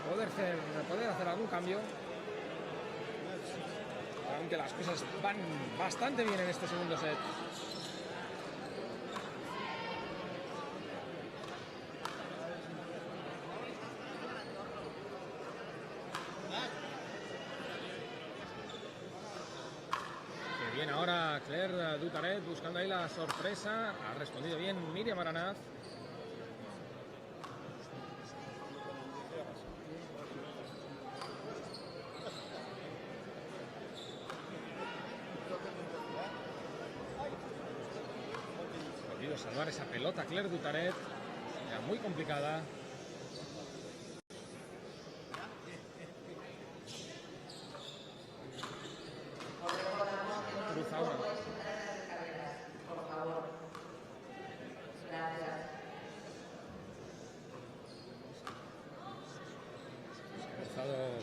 poder hacer algún cambio. Aunque las cosas van bastante bien en este segundo set. Bien, ahora Claire Dutaret buscando ahí la sorpresa. Ha respondido bien Míriam Aranaz. Ha podido salvar esa pelota Claire Dutaret. Era muy complicada.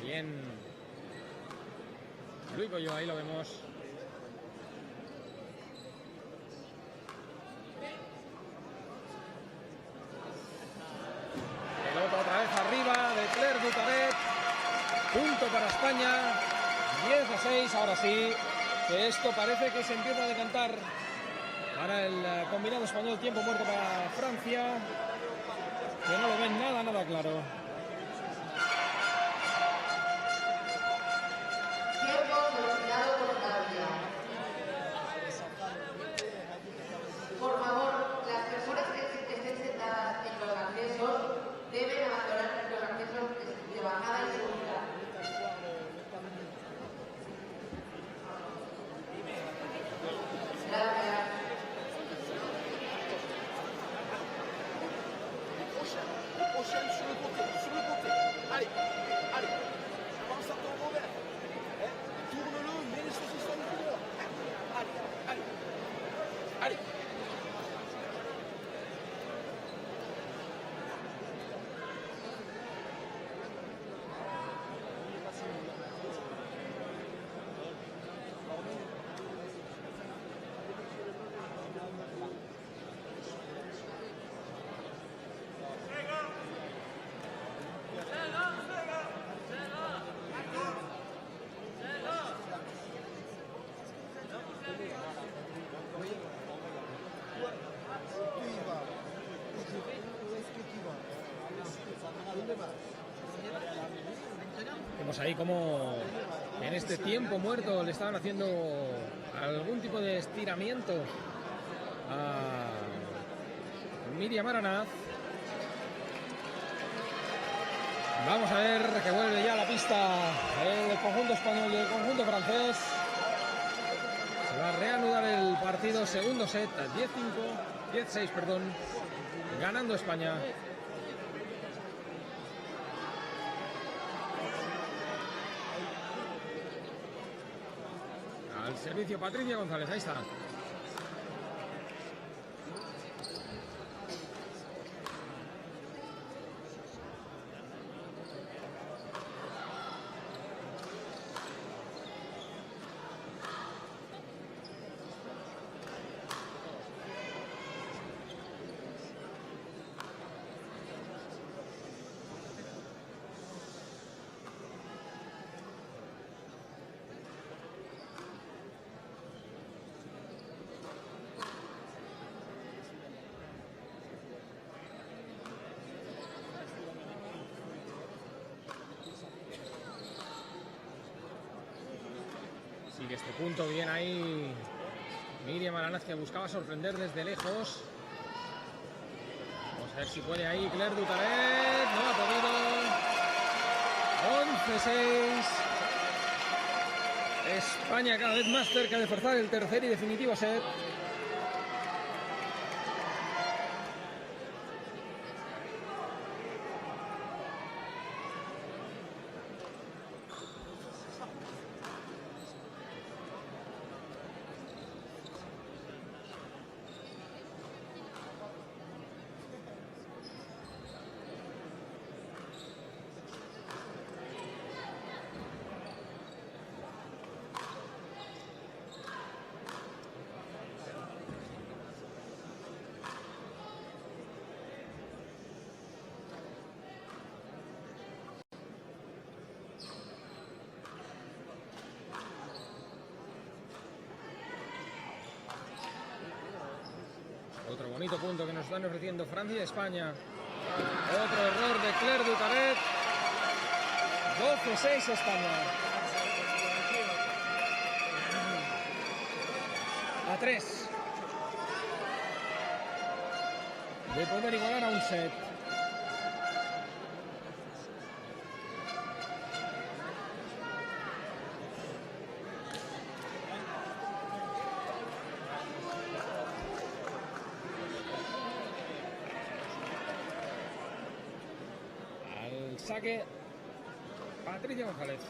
Bien, Luis Colló, ahí lo vemos. Pelota otra vez arriba de Claire Dutaret. Punto para España. 10-6. Ahora sí, que esto parece que se empieza a decantar para el combinado español. Tiempo muerto para Francia, que no lo ven nada claro. Por favor, las personas que estén sentadas en los accesos deben abandonar los accesos de bajada y subida. Gracias. Prochaine sur le côté. Vemos ahí como en este tiempo muerto le estaban haciendo algún tipo de estiramiento a Miriam Aranaz. Vamos a ver que vuelve ya a la pista el conjunto español y el conjunto francés. Se va a reanudar el partido, segundo set, 10-6, ganando España. Al servicio Patricia González, ahí está. Sigue este punto bien ahí Miriam Aranaz, que buscaba sorprender desde lejos. Vamos a ver si puede ahí Claire Dutaret. No ha podido. 11-6. España cada vez más cerca de forzar el tercer y definitivo set. Otro bonito punto que nos están ofreciendo Francia y España. Otro error de Claire Dutaret. 12-6 España. A 3 de poder igualar a un set. Saque Patricia González.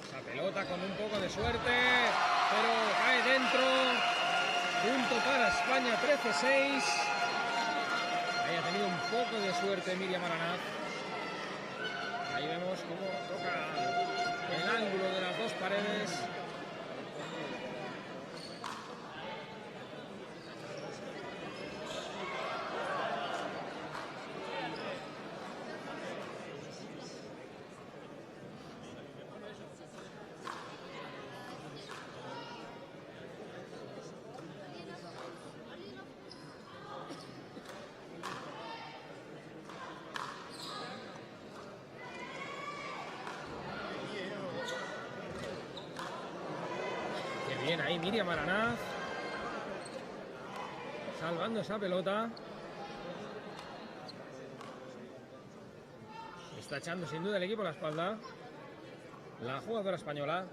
Esa pelota con un poco de suerte, pero cae dentro. Punto para España, 13-6. Ahí ha tenido un poco de suerte Miriam Aranaz. Ahí vemos cómo toca el ángulo de las dos paredes. Bien ahí Miriam Aranaz, salvando esa pelota. Está echando sin duda el equipo a la espalda la jugadora española.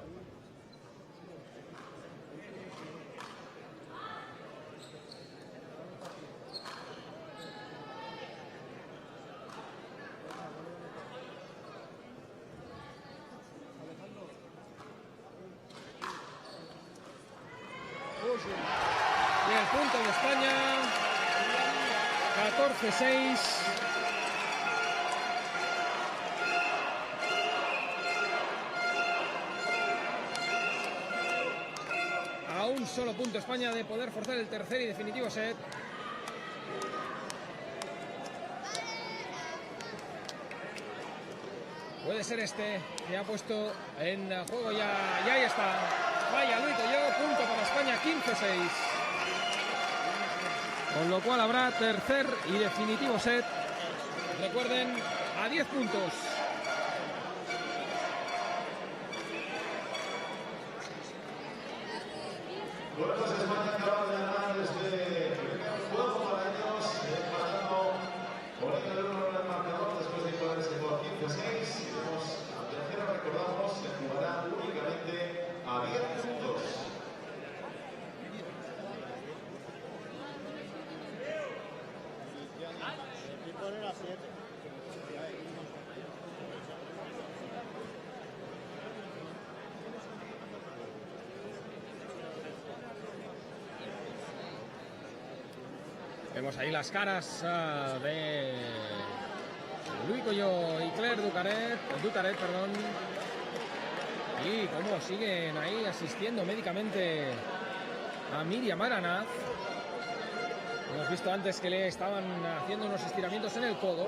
Y el punto de España, 14-6. A un solo punto España de poder forzar el tercer y definitivo set. Puede ser este que ha puesto en juego ya. Y ahí está. Falla Luis Coyó, punto para España, 15-6. Con lo cual habrá tercer y definitivo set. Recuerden, a 10 puntos. Bueno, pues España acaba de ganar este primer juego para ellos, empatando poniendo el 1 en el marcador después de igualarse por 15-6. Iremos al tercero, recordamos, se jugará únicamente a 10 puntos. Y poner a 7. Vemos ahí las caras de Luis Coyó y Claire Dutaret, perdón. Y cómo siguen ahí asistiendo médicamente a Miriam Aranaz. Hemos visto antes que le estaban haciendo unos estiramientos en el codo.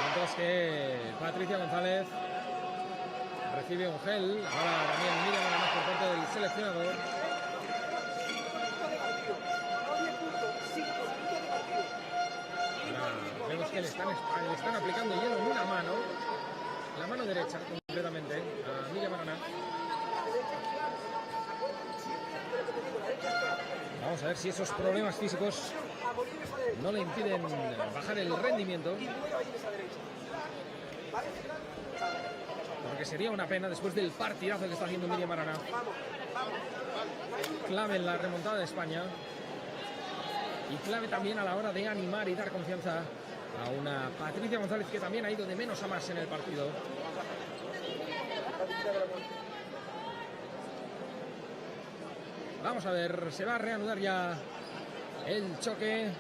Mientras que Patricia González recibe un gel. Ahora también Miriam Aranaz por parte del seleccionador. Vemos que le están aplicando hielo en una mano, la mano derecha concretamente, a Miriam Aranaz. Vamos a ver si esos problemas físicos no le impiden bajar el rendimiento. Porque sería una pena después del partidazo que está haciendo Miriam Aranaz. Clave en la remontada de España. Y clave también a la hora de animar y dar confianza a una Patricia González que también ha ido de menos a más en el partido. Vamos a ver, se va a reanudar ya el choque.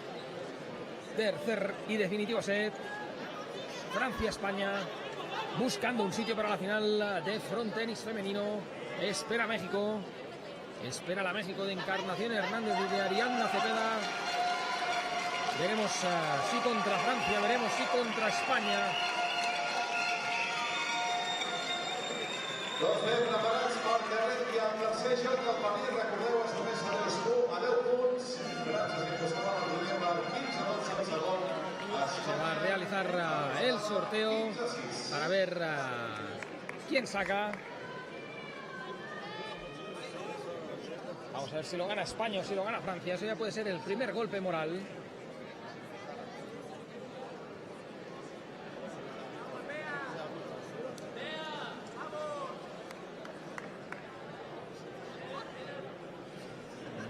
Tercer y definitivo set. Francia-España, buscando un sitio para la final de frontenis femenino. Espera México. Espera la México de Encarnación Hernández y de Ariadna Cepeda. Veremos si contra Francia, veremos si contra España. Doncs bé, preparats pel carrer i el tercer joc del partit. Recordeu, és només a 10 punts. Gràcies i posava la primera al 15-12 al segon. Se va a realizar el sorteo para ver quién saca. Vamos a ver si lo gana España o si lo gana Francia. Eso ya puede ser el primer golpe moral.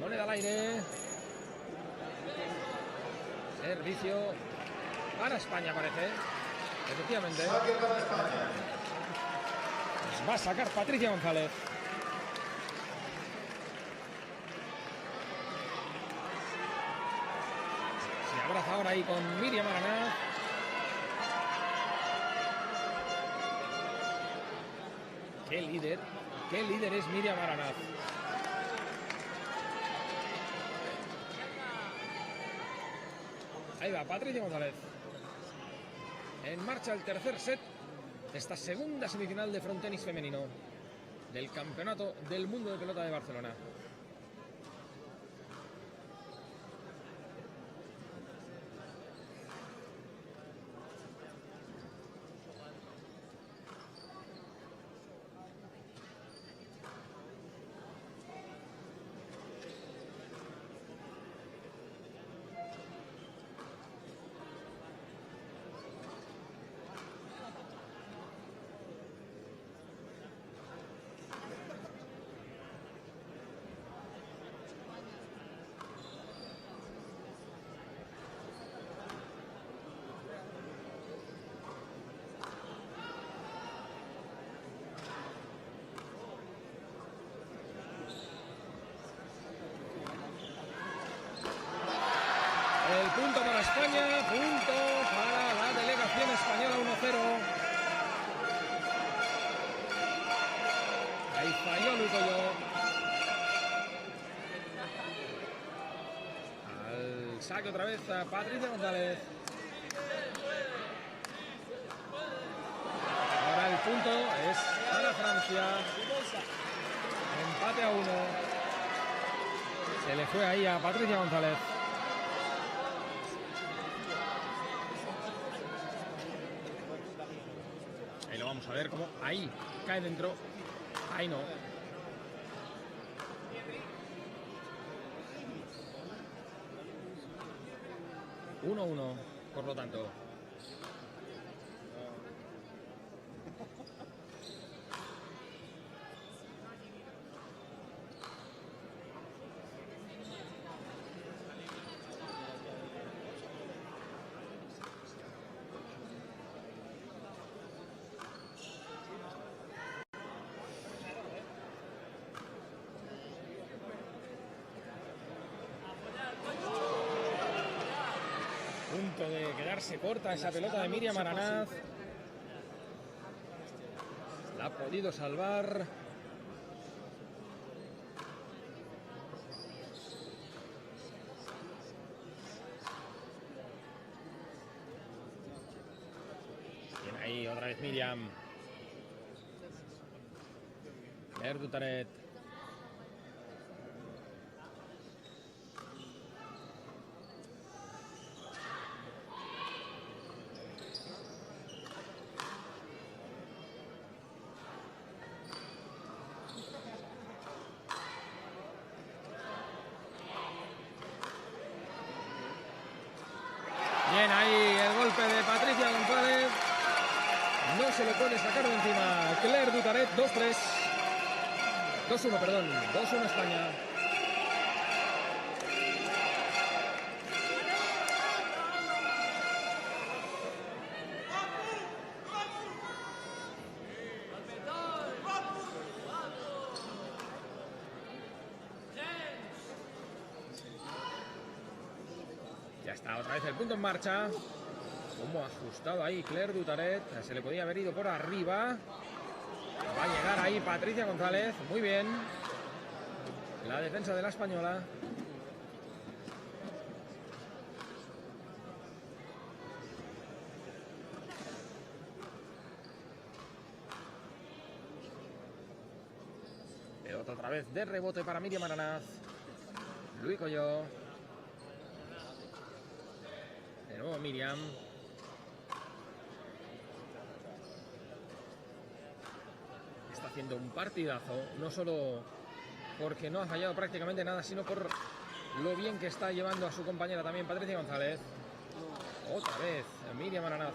Moneda al aire. Servicio para España, parece. Efectivamente. Saque para España. Pues va a sacar Patricia González. Se abraza ahora ahí con Miriam Aranaz. Qué líder es Miriam Aranaz. Ahí va Patricia González. En marcha el tercer set de esta segunda semifinal de frontenis femenino del Campeonato del Mundo de Pelota de Barcelona. El punto para España, punto para la delegación española, 1-0. Ahí falló Luis Coyó. Al saque otra vez a Patricia González. Ahora el punto es para Francia. Empate a 1. Se le fue ahí a Patricia González. Ahí lo vamos a ver como ahí cae dentro. Ahí no. Uno, por lo tanto. Punto de quedarse corta esa pelota de Miriam Aranaz. La ha podido salvar. Bien ahí, otra vez Miriam. Claire Dutaret. Bien ahí el golpe de Patricia González. No se le puede sacar de encima. Claire Dutaret, 2-3. 2-1, perdón. 2-1 España. Ya está otra vez el punto en marcha. Como ha ajustado ahí Claire Dutaret. Se le podía haber ido por arriba. Va a llegar ahí Patricia González. Muy bien. La defensa de la española. Pelota otra vez de rebote para Miriam Aranaz. Luis Colló. De nuevo Miriam. Está haciendo un partidazo, no solo porque no ha fallado prácticamente nada, sino por lo bien que está llevando a su compañera también, Patricia González. Otra vez Miriam Aranaz.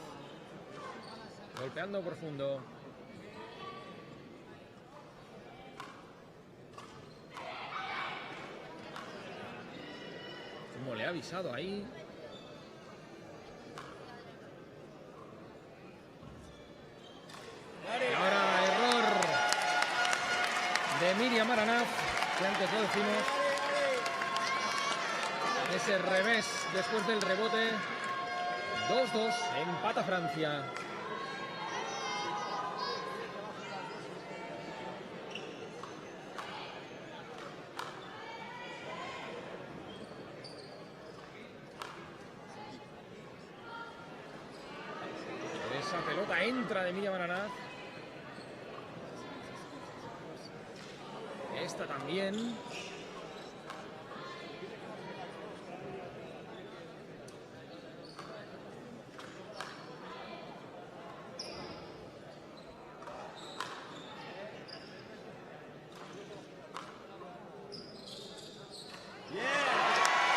Golpeando profundo. Como le ha avisado ahí. Y ahora error de Miriam Aranaz, que antes lo decimos. Ese revés después del rebote. 2-2, empata Francia. Esa pelota entra de Miriam Aranaz. Esta también.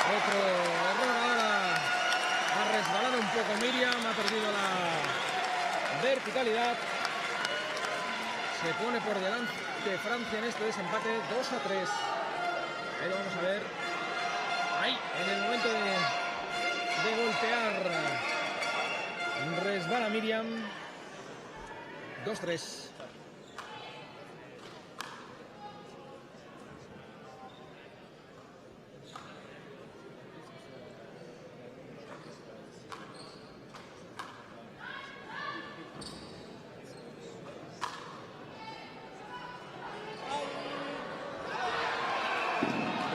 Otro error ahora. Ha resbalado un poco Miriam, ha perdido la verticalidad. Se pone por delante Francia en este desempate, 2-3. Ahí lo vamos a ver. Ahí, en el momento de golpear, resbala Miriam. 2-3.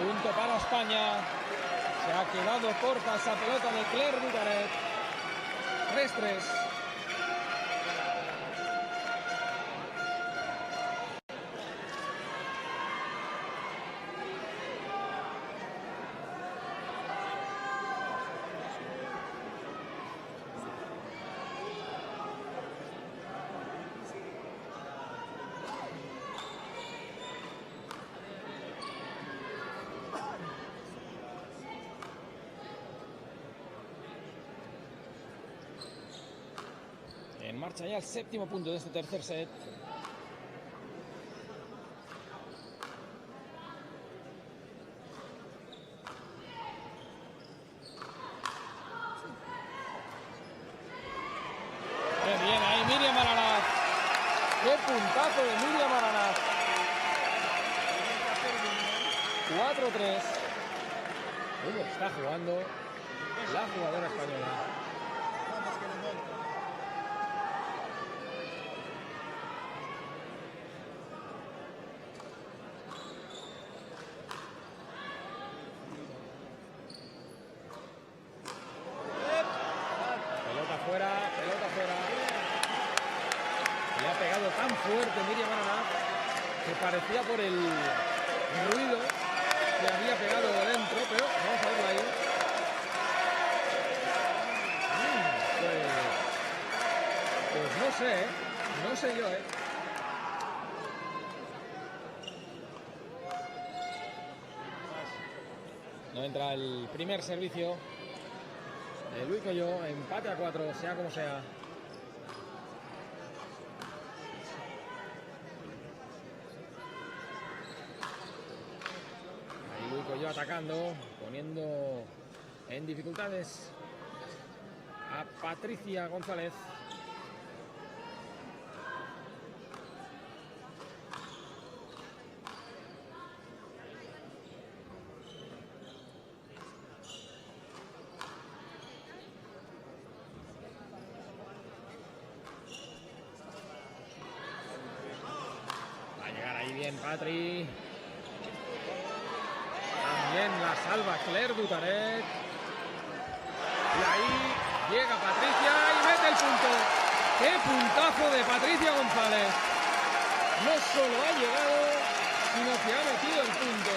Punto para España. Se ha quedado corta esa pelota de Claire Dutaret. 3-3. marcha ya el 7º punto de este tercer set. Qué bien ahí Miriam Aranaz. Qué puntazo de Miriam Aranaz. 4-3. ¿Cómo está jugando la jugadora española? Pelota fuera, pelota fuera. Le ha pegado tan fuerte Miriam Aranaz que parecía por el ruido que había pegado dentro, pero vamos a verlo ahí. Pues no sé, no sé yo, No entra el primer servicio de Luis Colló, empate a 4, sea como sea. Ahí Luis Colló atacando, poniendo en dificultades a Patricia González. Patri. También la salva Claire Dutaret. Y ahí llega Patricia y mete el punto. ¡Qué puntazo de Patricia González! No solo ha llegado, sino que ha metido el punto.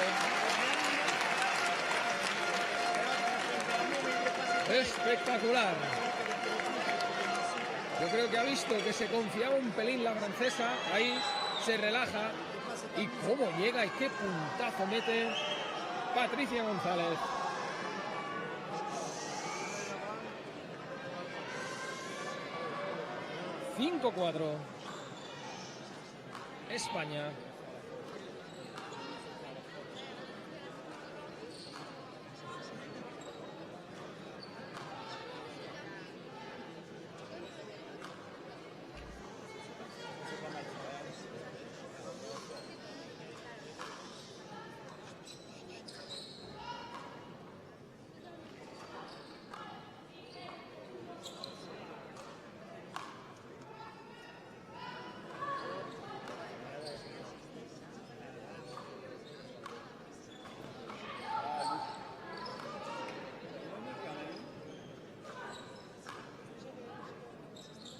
Espectacular. Yo creo que ha visto que se confiaba un pelín la francesa. Ahí se relaja. Y cómo llega y qué puntazo mete Patricia González. ...5-4... España.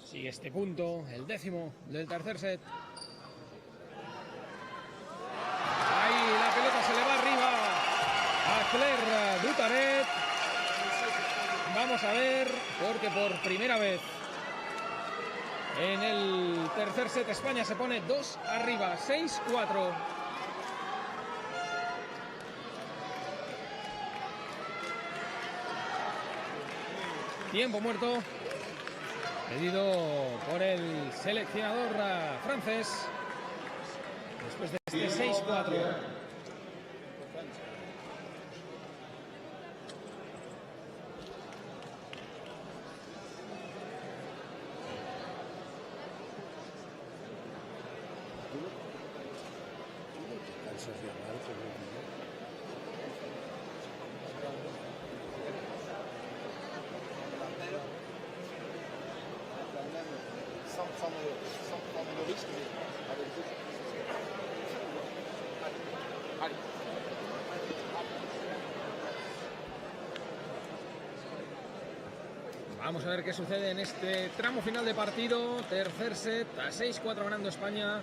Sigue este punto, el 10º del tercer set. Ahí la pelota se le va arriba a Claire Dutaret. Vamos a ver, porque por primera vez en el tercer set España se pone 2 arriba, 6-4. Tiempo muerto pedido por el seleccionador francés después de este 6-4. Vamos a ver qué sucede en este tramo final de partido. Tercer set, a 6-4 ganando España.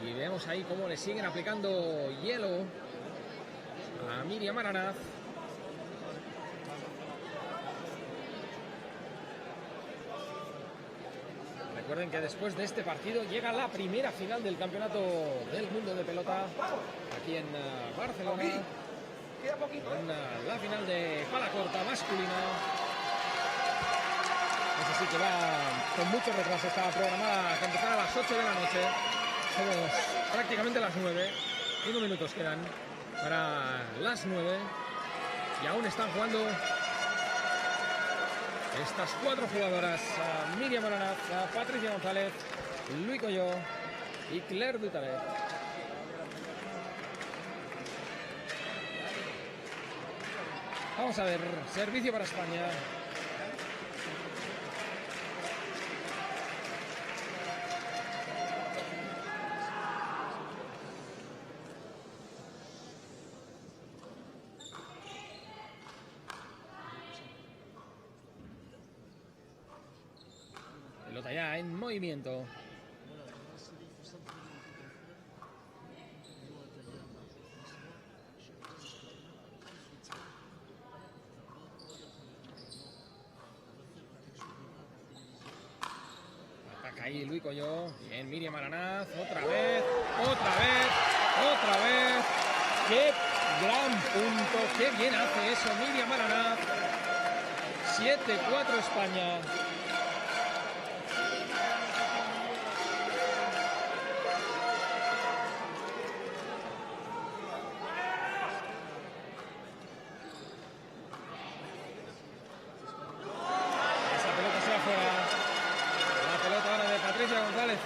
Y vemos ahí cómo le siguen aplicando hielo a Miriam Aranaz. Recuerden que después de este partido llega la primera final del Campeonato del Mundo de Pelota aquí en Barcelona, con la final de pala corta masculina, que se sí que va con mucho retraso. Estaba programada que empezara a las 8 de la noche. Somos prácticamente las 9. 5 minutos quedan para las 9. Y aún están jugando estas 4 jugadoras. Míriam Aranaz, Patricia González, Luis Colló y Claire Dutaret. Vamos a ver, servicio para España. Pelota ya en movimiento. Ahí Luis Colló, bien, Míriam Aranaz, otra vez. ¡Qué gran punto! ¡Qué bien hace eso Míriam Aranaz! 7-4 España.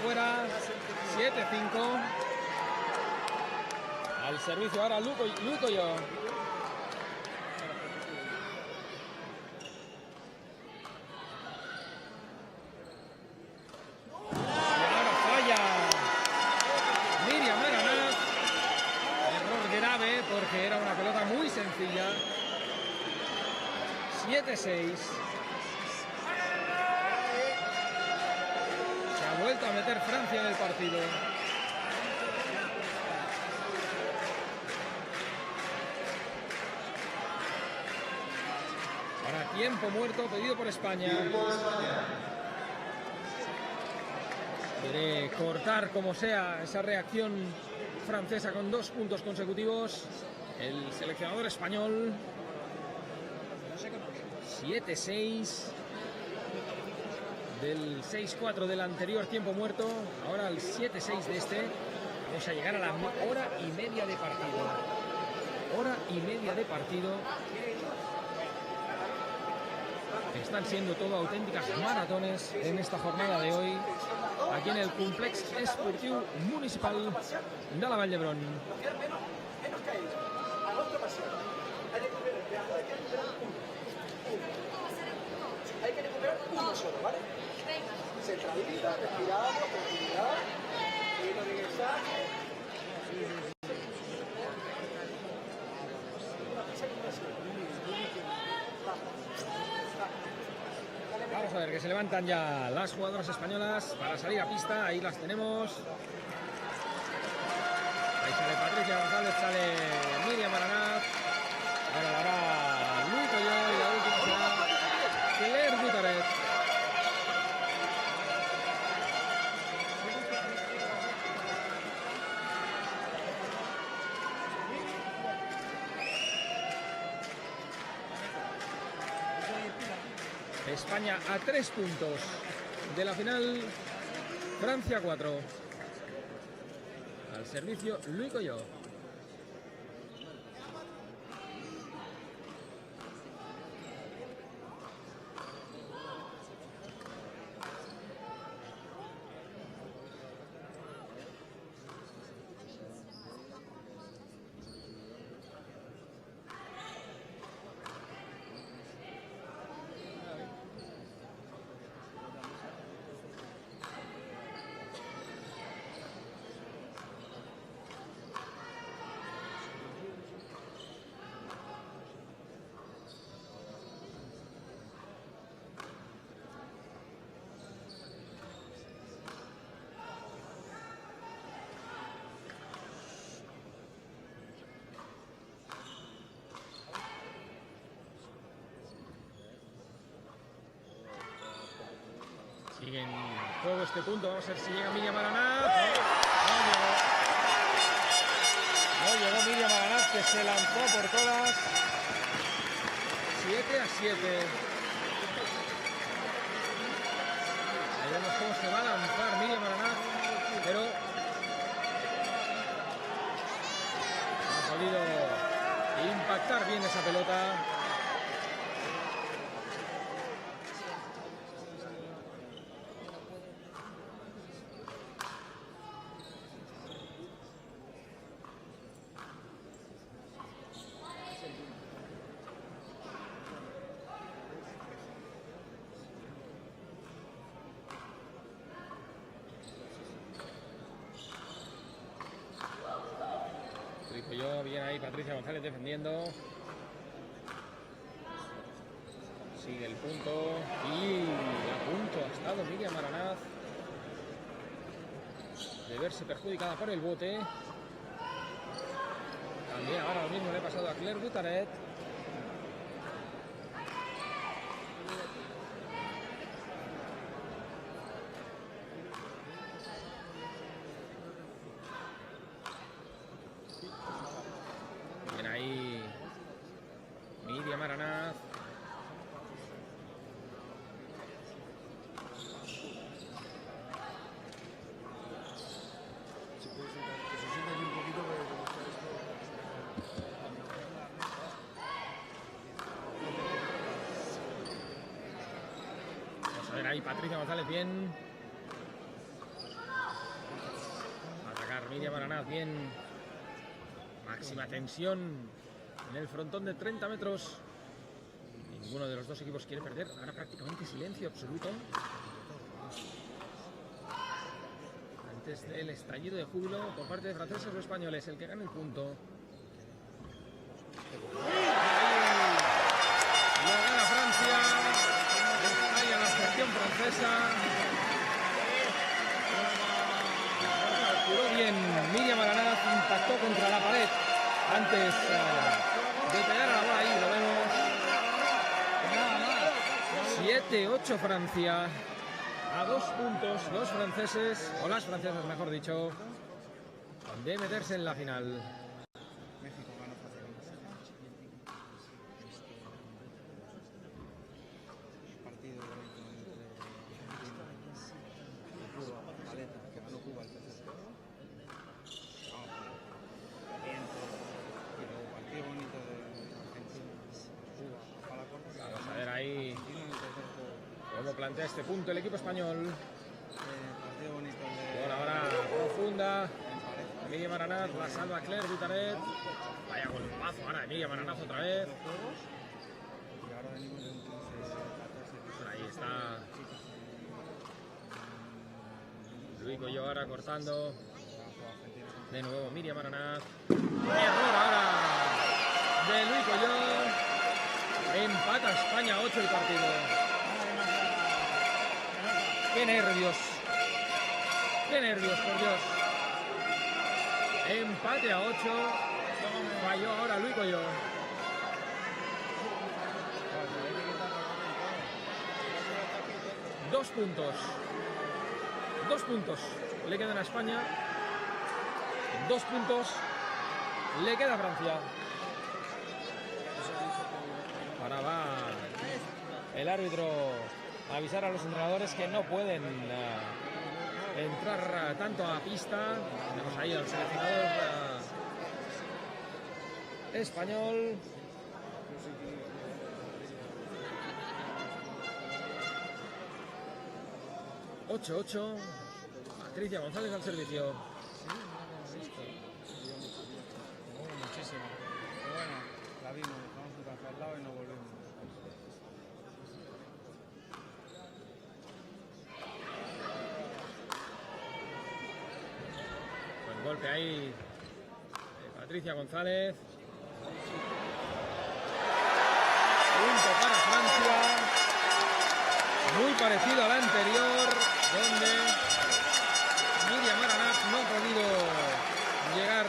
Fuera, 7-5. Al servicio ahora Luis Colló. Y ahora falla Míriam Aranaz. Error grave porque era una pelota muy sencilla. 7-6. Vuelto a meter Francia en el partido. Ahora tiempo muerto pedido por España. Quiere cortar como sea esa reacción francesa con 2 puntos consecutivos. El seleccionador español. 7-6. Del 6-4 del anterior tiempo muerto, ahora el 7-6 de este. Vamos a llegar a la hora y media de partido. Hora y media de partido. Están siendo todo auténticas maratones en esta jornada de hoy, aquí en el Complex Esportiu Municipal de la Vall d'Hebron. Hay que recuperar uno solo, ¿vale? Centralidad, respiramos, tranquilidad, y regresar. Vamos a ver que se levantan ya las jugadoras españolas para salir a pista. Ahí las tenemos. Ahí sale Patricia González, sale Míriam Aranaz. Ahora la hará Luis Colló y la última será Claire Dutaret. España a 3 puntos de la final, Francia 4. Al servicio Luis Colló. Sigue en juego este punto. Vamos a ver si llega Míriam Aranaz. No llegó Míriam Aranaz, que se lanzó por todas. 7-7. Veremos cómo se va a lanzar Miriam Aranaz, pero ha podido impactar bien esa pelota. Yo, bien ahí Patricia González defendiendo. Sigue el punto y a punto ha estado Miriam Aranaz de verse perjudicada por el bote. También ahora lo mismo le ha pasado a Claire Dutaret. Aranaz. Vamos a ver ahí Patricia González bien. Va a atacar Miriam Aranaz bien. Máxima tensión en el frontón de 30 metros. Ninguno de los dos equipos quiere perder. Ahora prácticamente silencio absoluto. Antes del estallido de júbilo por parte de franceses o españoles. El que gane el punto. Lo gana Francia. Estalla la selección francesa. Calculó bien Miriam Aranaz. Impactó contra la pared. Antes de pegar a la bola ahí. Lo vemos. 7-8 Francia, a 2 puntos los franceses, o las francesas mejor dicho, de meterse en la final. México ganó fácilmente. Partido entre Argentina y Cuba, Paleta, que ganó Cuba el tercer juego. Y luego partido bonito de Argentina, Cuba, para la corte. Vamos a ver ahí cómo plantea este punto el equipo español. Partido bonito de... Por ahora profunda. Miriam Aranaz la salva Claire Dutaret. Vaya golpazo ahora de Miriam Aranaz otra vez. Y ahora venimos de un 15-14. Por ahí está Luis Coyo ahora cortando. De nuevo Miriam Aranaz. Error ahora de Luis Coyo. Empata España 8 el partido. ¡Qué nervios! ¡Qué nervios, por Dios! Empate a 8. Falló ahora Luis Coyo. Dos puntos. 2 puntos le quedan a España. 2 puntos le queda a Francia. Ahora va el árbitro a avisar a los entrenadores que no pueden entrar tanto a pista. Tenemos ahí al seleccionador español. ...8-8... Patricia González al servicio. Muchísimo. Pero bueno, la vimos, dejamos un café al lado y nos volvimos. Buen golpe ahí de Patricia González. Punto para Francia. Muy parecido al anterior, donde Miriam Aranaz no ha podido llegar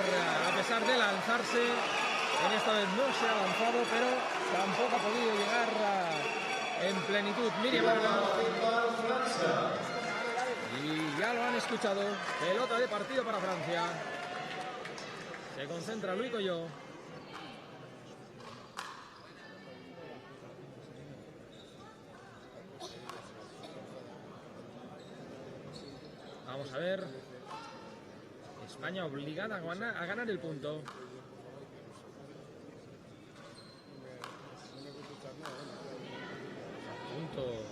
a pesar de lanzarse. En esta vez no se ha lanzado, pero tampoco ha podido llegar en plenitud Miriam Aranaz. Y ya lo han escuchado. Pelota de partido para Francia. Se concentra Luis Coyo. Vamos a ver. España obligada a ganar el punto. A punto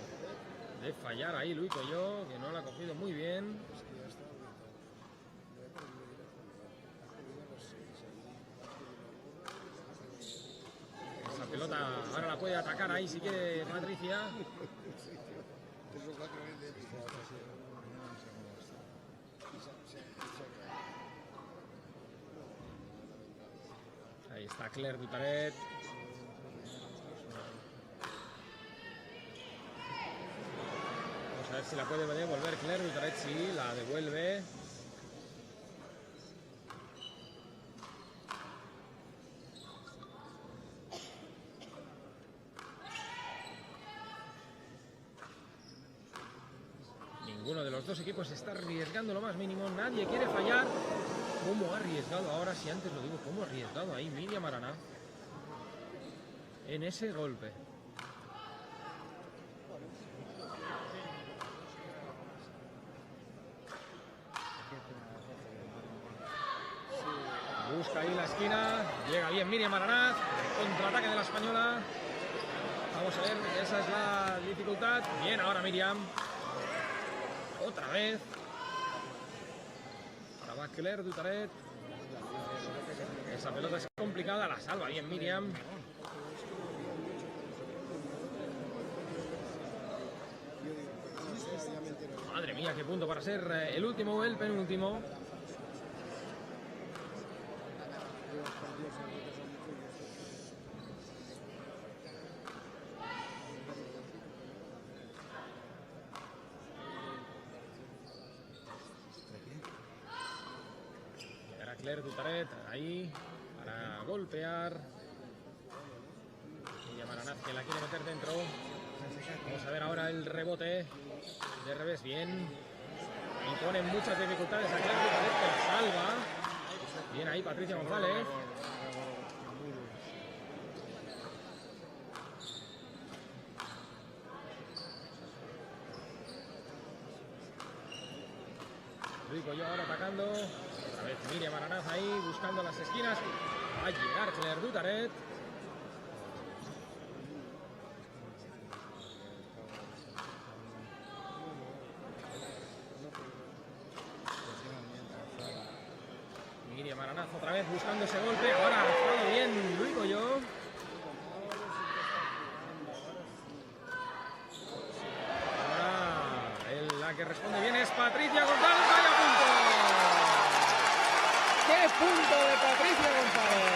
de fallar ahí Luis Colló, que no lo ha cogido muy bien. Esa pelota ahora la puede atacar ahí si quiere Patricia. Ahí está Claire Dutaret. Vamos a ver si la puede devolver Claire Dutaret. Sí, la devuelve. Ninguno de los dos equipos está arriesgando lo más mínimo. Nadie quiere fallar. ¿Cómo ha arriesgado ahora? Si antes lo digo, ¿cómo ha arriesgado ahí Miriam Aranaz en ese golpe? Busca ahí la esquina. Llega bien Miriam Aranaz. Contraataque de la española. Vamos a ver, esa es la dificultad. Bien, ahora Miriam. Otra vez. Ahora va Claire Dutaret. Esa pelota es complicada, la salva bien Miriam. Madre mía, qué punto para ser el último o el penúltimo. Claire Dutaret ahí para golpear. Miriam Aranaz que la quiere meter dentro. Vamos a ver ahora el rebote de revés. Bien. Y ponen muchas dificultades a Claire Dutaret que la salva. Bien ahí Patricia González. Rico yo ahora atacando. Otra vez Miriam Aranaz ahí buscando las esquinas. Va a llegar Claire Dutaret. Miriam Aranaz otra vez buscando ese golpe. Ahora ha estado bien Luis Colló. La que responde bien es Patricia González. ¡Vaya punto! ¡Qué punto de Patricia González!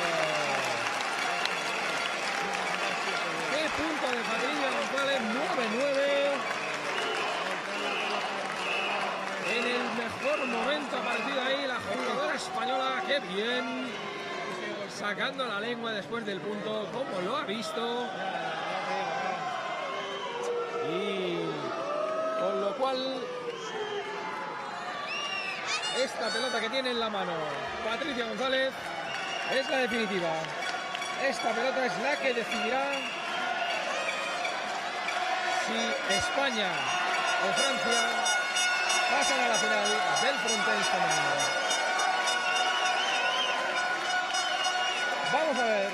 ¡Qué punto de Patricia González! 9-9. En el mejor momento ha aparecido ahí la jugadora española. ¡Qué bien! Sacando la lengua después del punto. ¿Cómo lo ha visto? Y con lo cual, esta pelota que tiene en la mano Patricia González es la definitiva. Esta pelota es la que decidirá si España o Francia pasan a la final del frontenis femenino. Vamos a ver.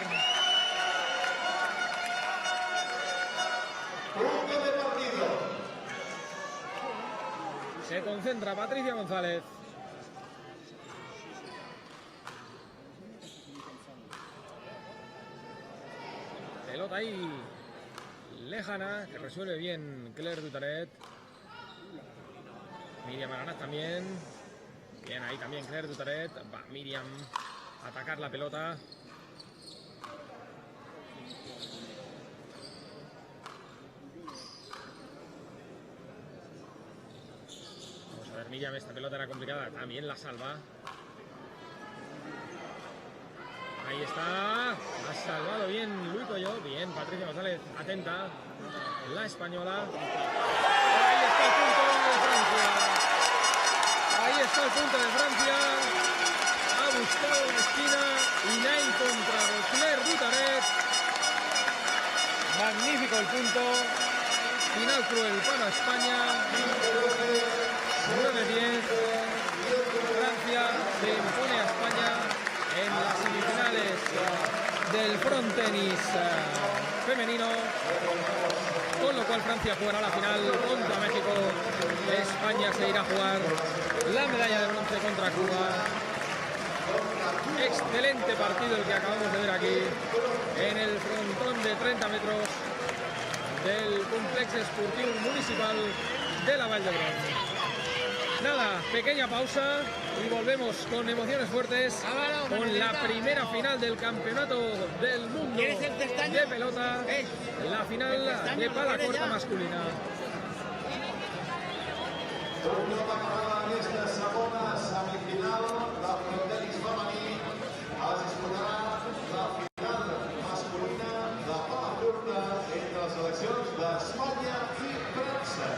Punto de partido. Se concentra Patricia González. Pelota ahí lejana, que resuelve bien Claire Dutaret. Miriam Aranaz también. Bien ahí también Claire Dutaret. Va Miriam a atacar la pelota. Vamos a ver Miriam, esta pelota era complicada. También la salva. Ahí está, ha salvado bien Luis Colló, bien Patricia González, atenta, la española. Ahí está el punto de Francia. Ahí está el punto de Francia. Ha buscado la esquina y la ha encontrado Claire Dutaret. Magnífico el punto. Final cruel para España. 9-10. Francia se impone a España en las semifinales del front tenis femenino, con lo cual Francia jugará la final contra México. España se irá a jugar la medalla de bronce contra Cuba. Excelente partido el que acabamos de ver aquí en el frontón de 30 metros del Complex Esportiu Municipal de la Vall d'Hebron. Nada, pequeña pausa y volvemos con emociones fuertes con la primera final del Campeonato del Mundo de pelota, la final de pala corta masculina. Última acabada en esta segona semifinal del frontenis femení. Es disputarà la final masculina de pala curta entre les seleccions d'Espanya i França.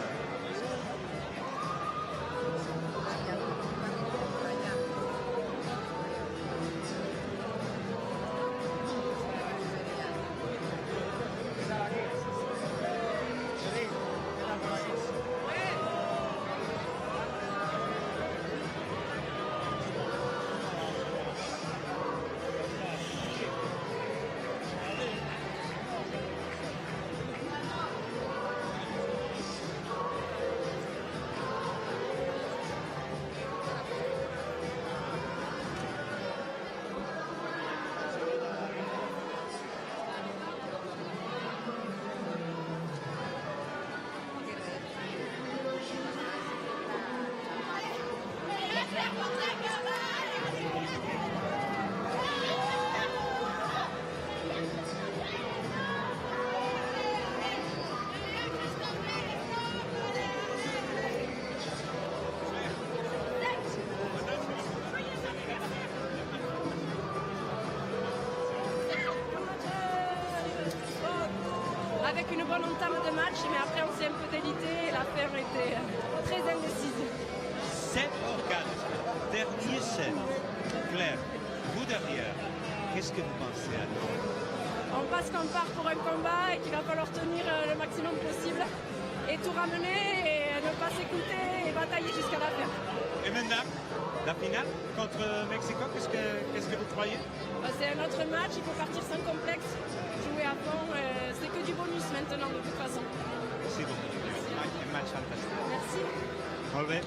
Avec une bonne entame de match, mais après on s'est un peu délité et l'affaire était très indécise. 7-4, dernier set. Claire, vous derrière, qu'est-ce que vous pensez alors? On pense qu'on part pour un combat et qu'il va falloir tenir le maximum possible et tout ramener et ne pas s'écouter et batailler jusqu'à la fin. Et maintenant, la finale contre Mexico, qu'est-ce que vous croyez? C'est un autre match, il faut partir sans complexe, jouer à fond, c'est que du bonus maintenant de toute façon. Merci beaucoup. Un match fantastique. Merci. Molt bé.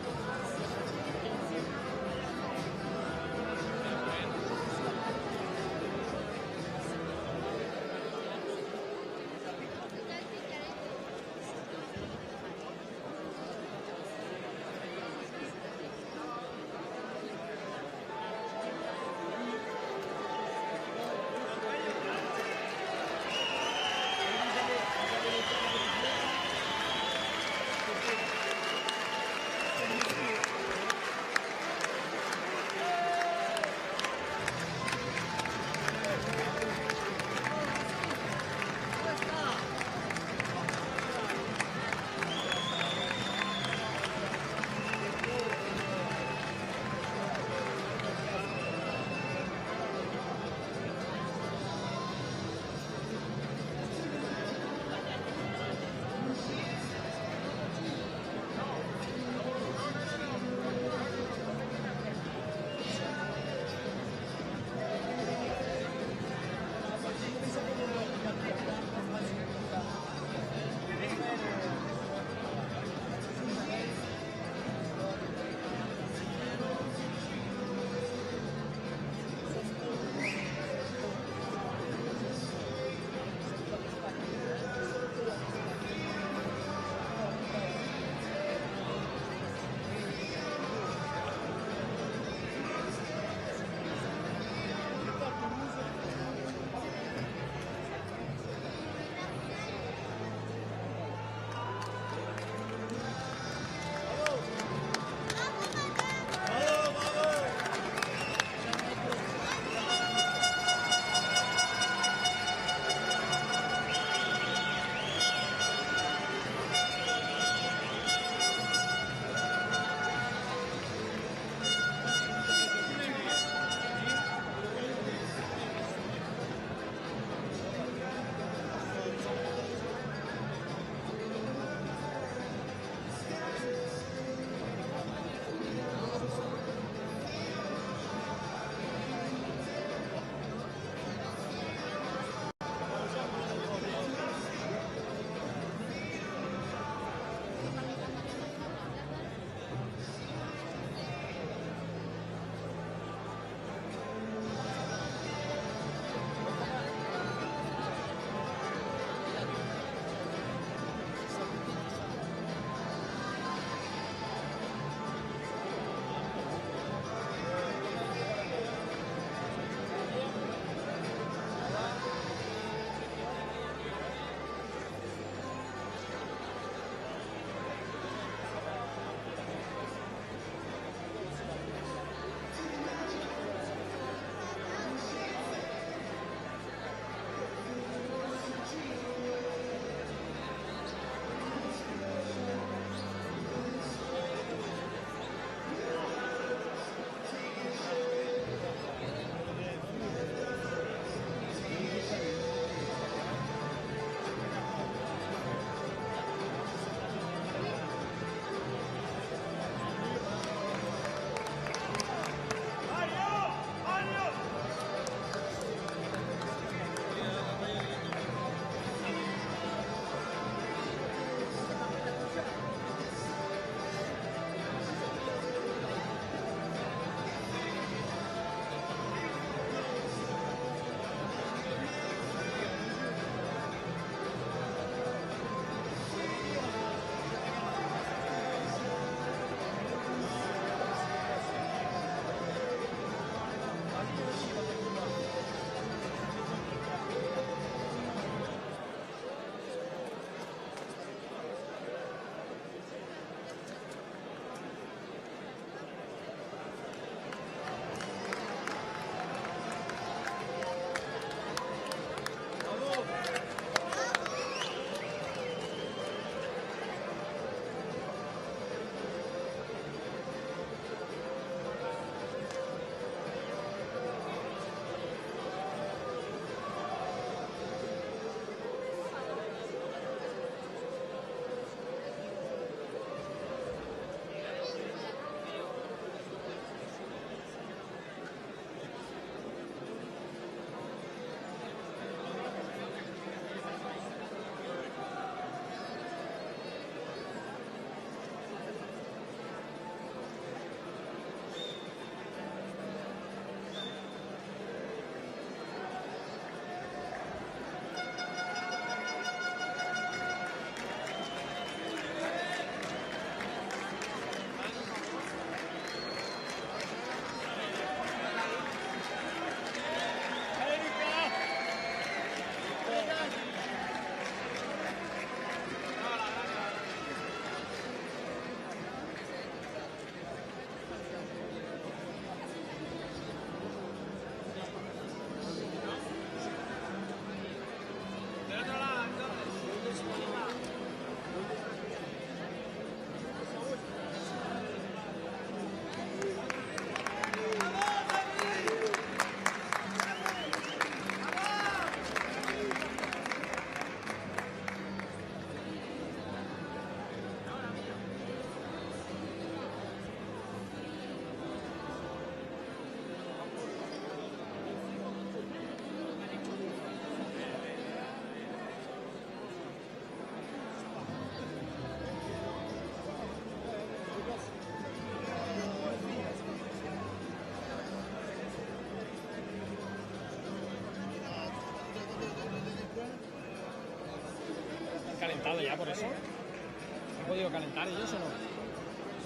calentado ya por eso? ¿Han podido calentar ellos o no?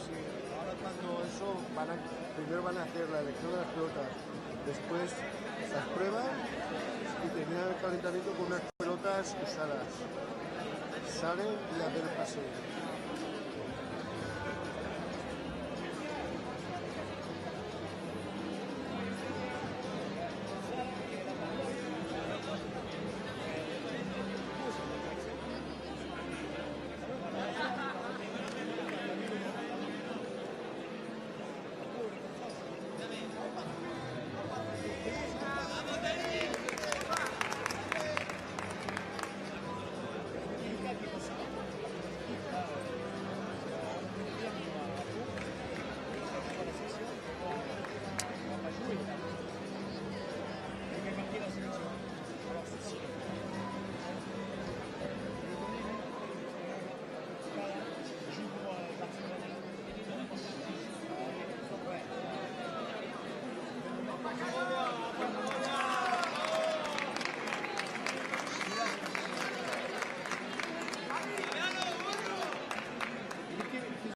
Sí, ahora cuando eso primero van a hacer la elección de las pelotas, después las pruebas y terminan el calentamiento con unas pelotas usadas. Salen y hacen el paseo.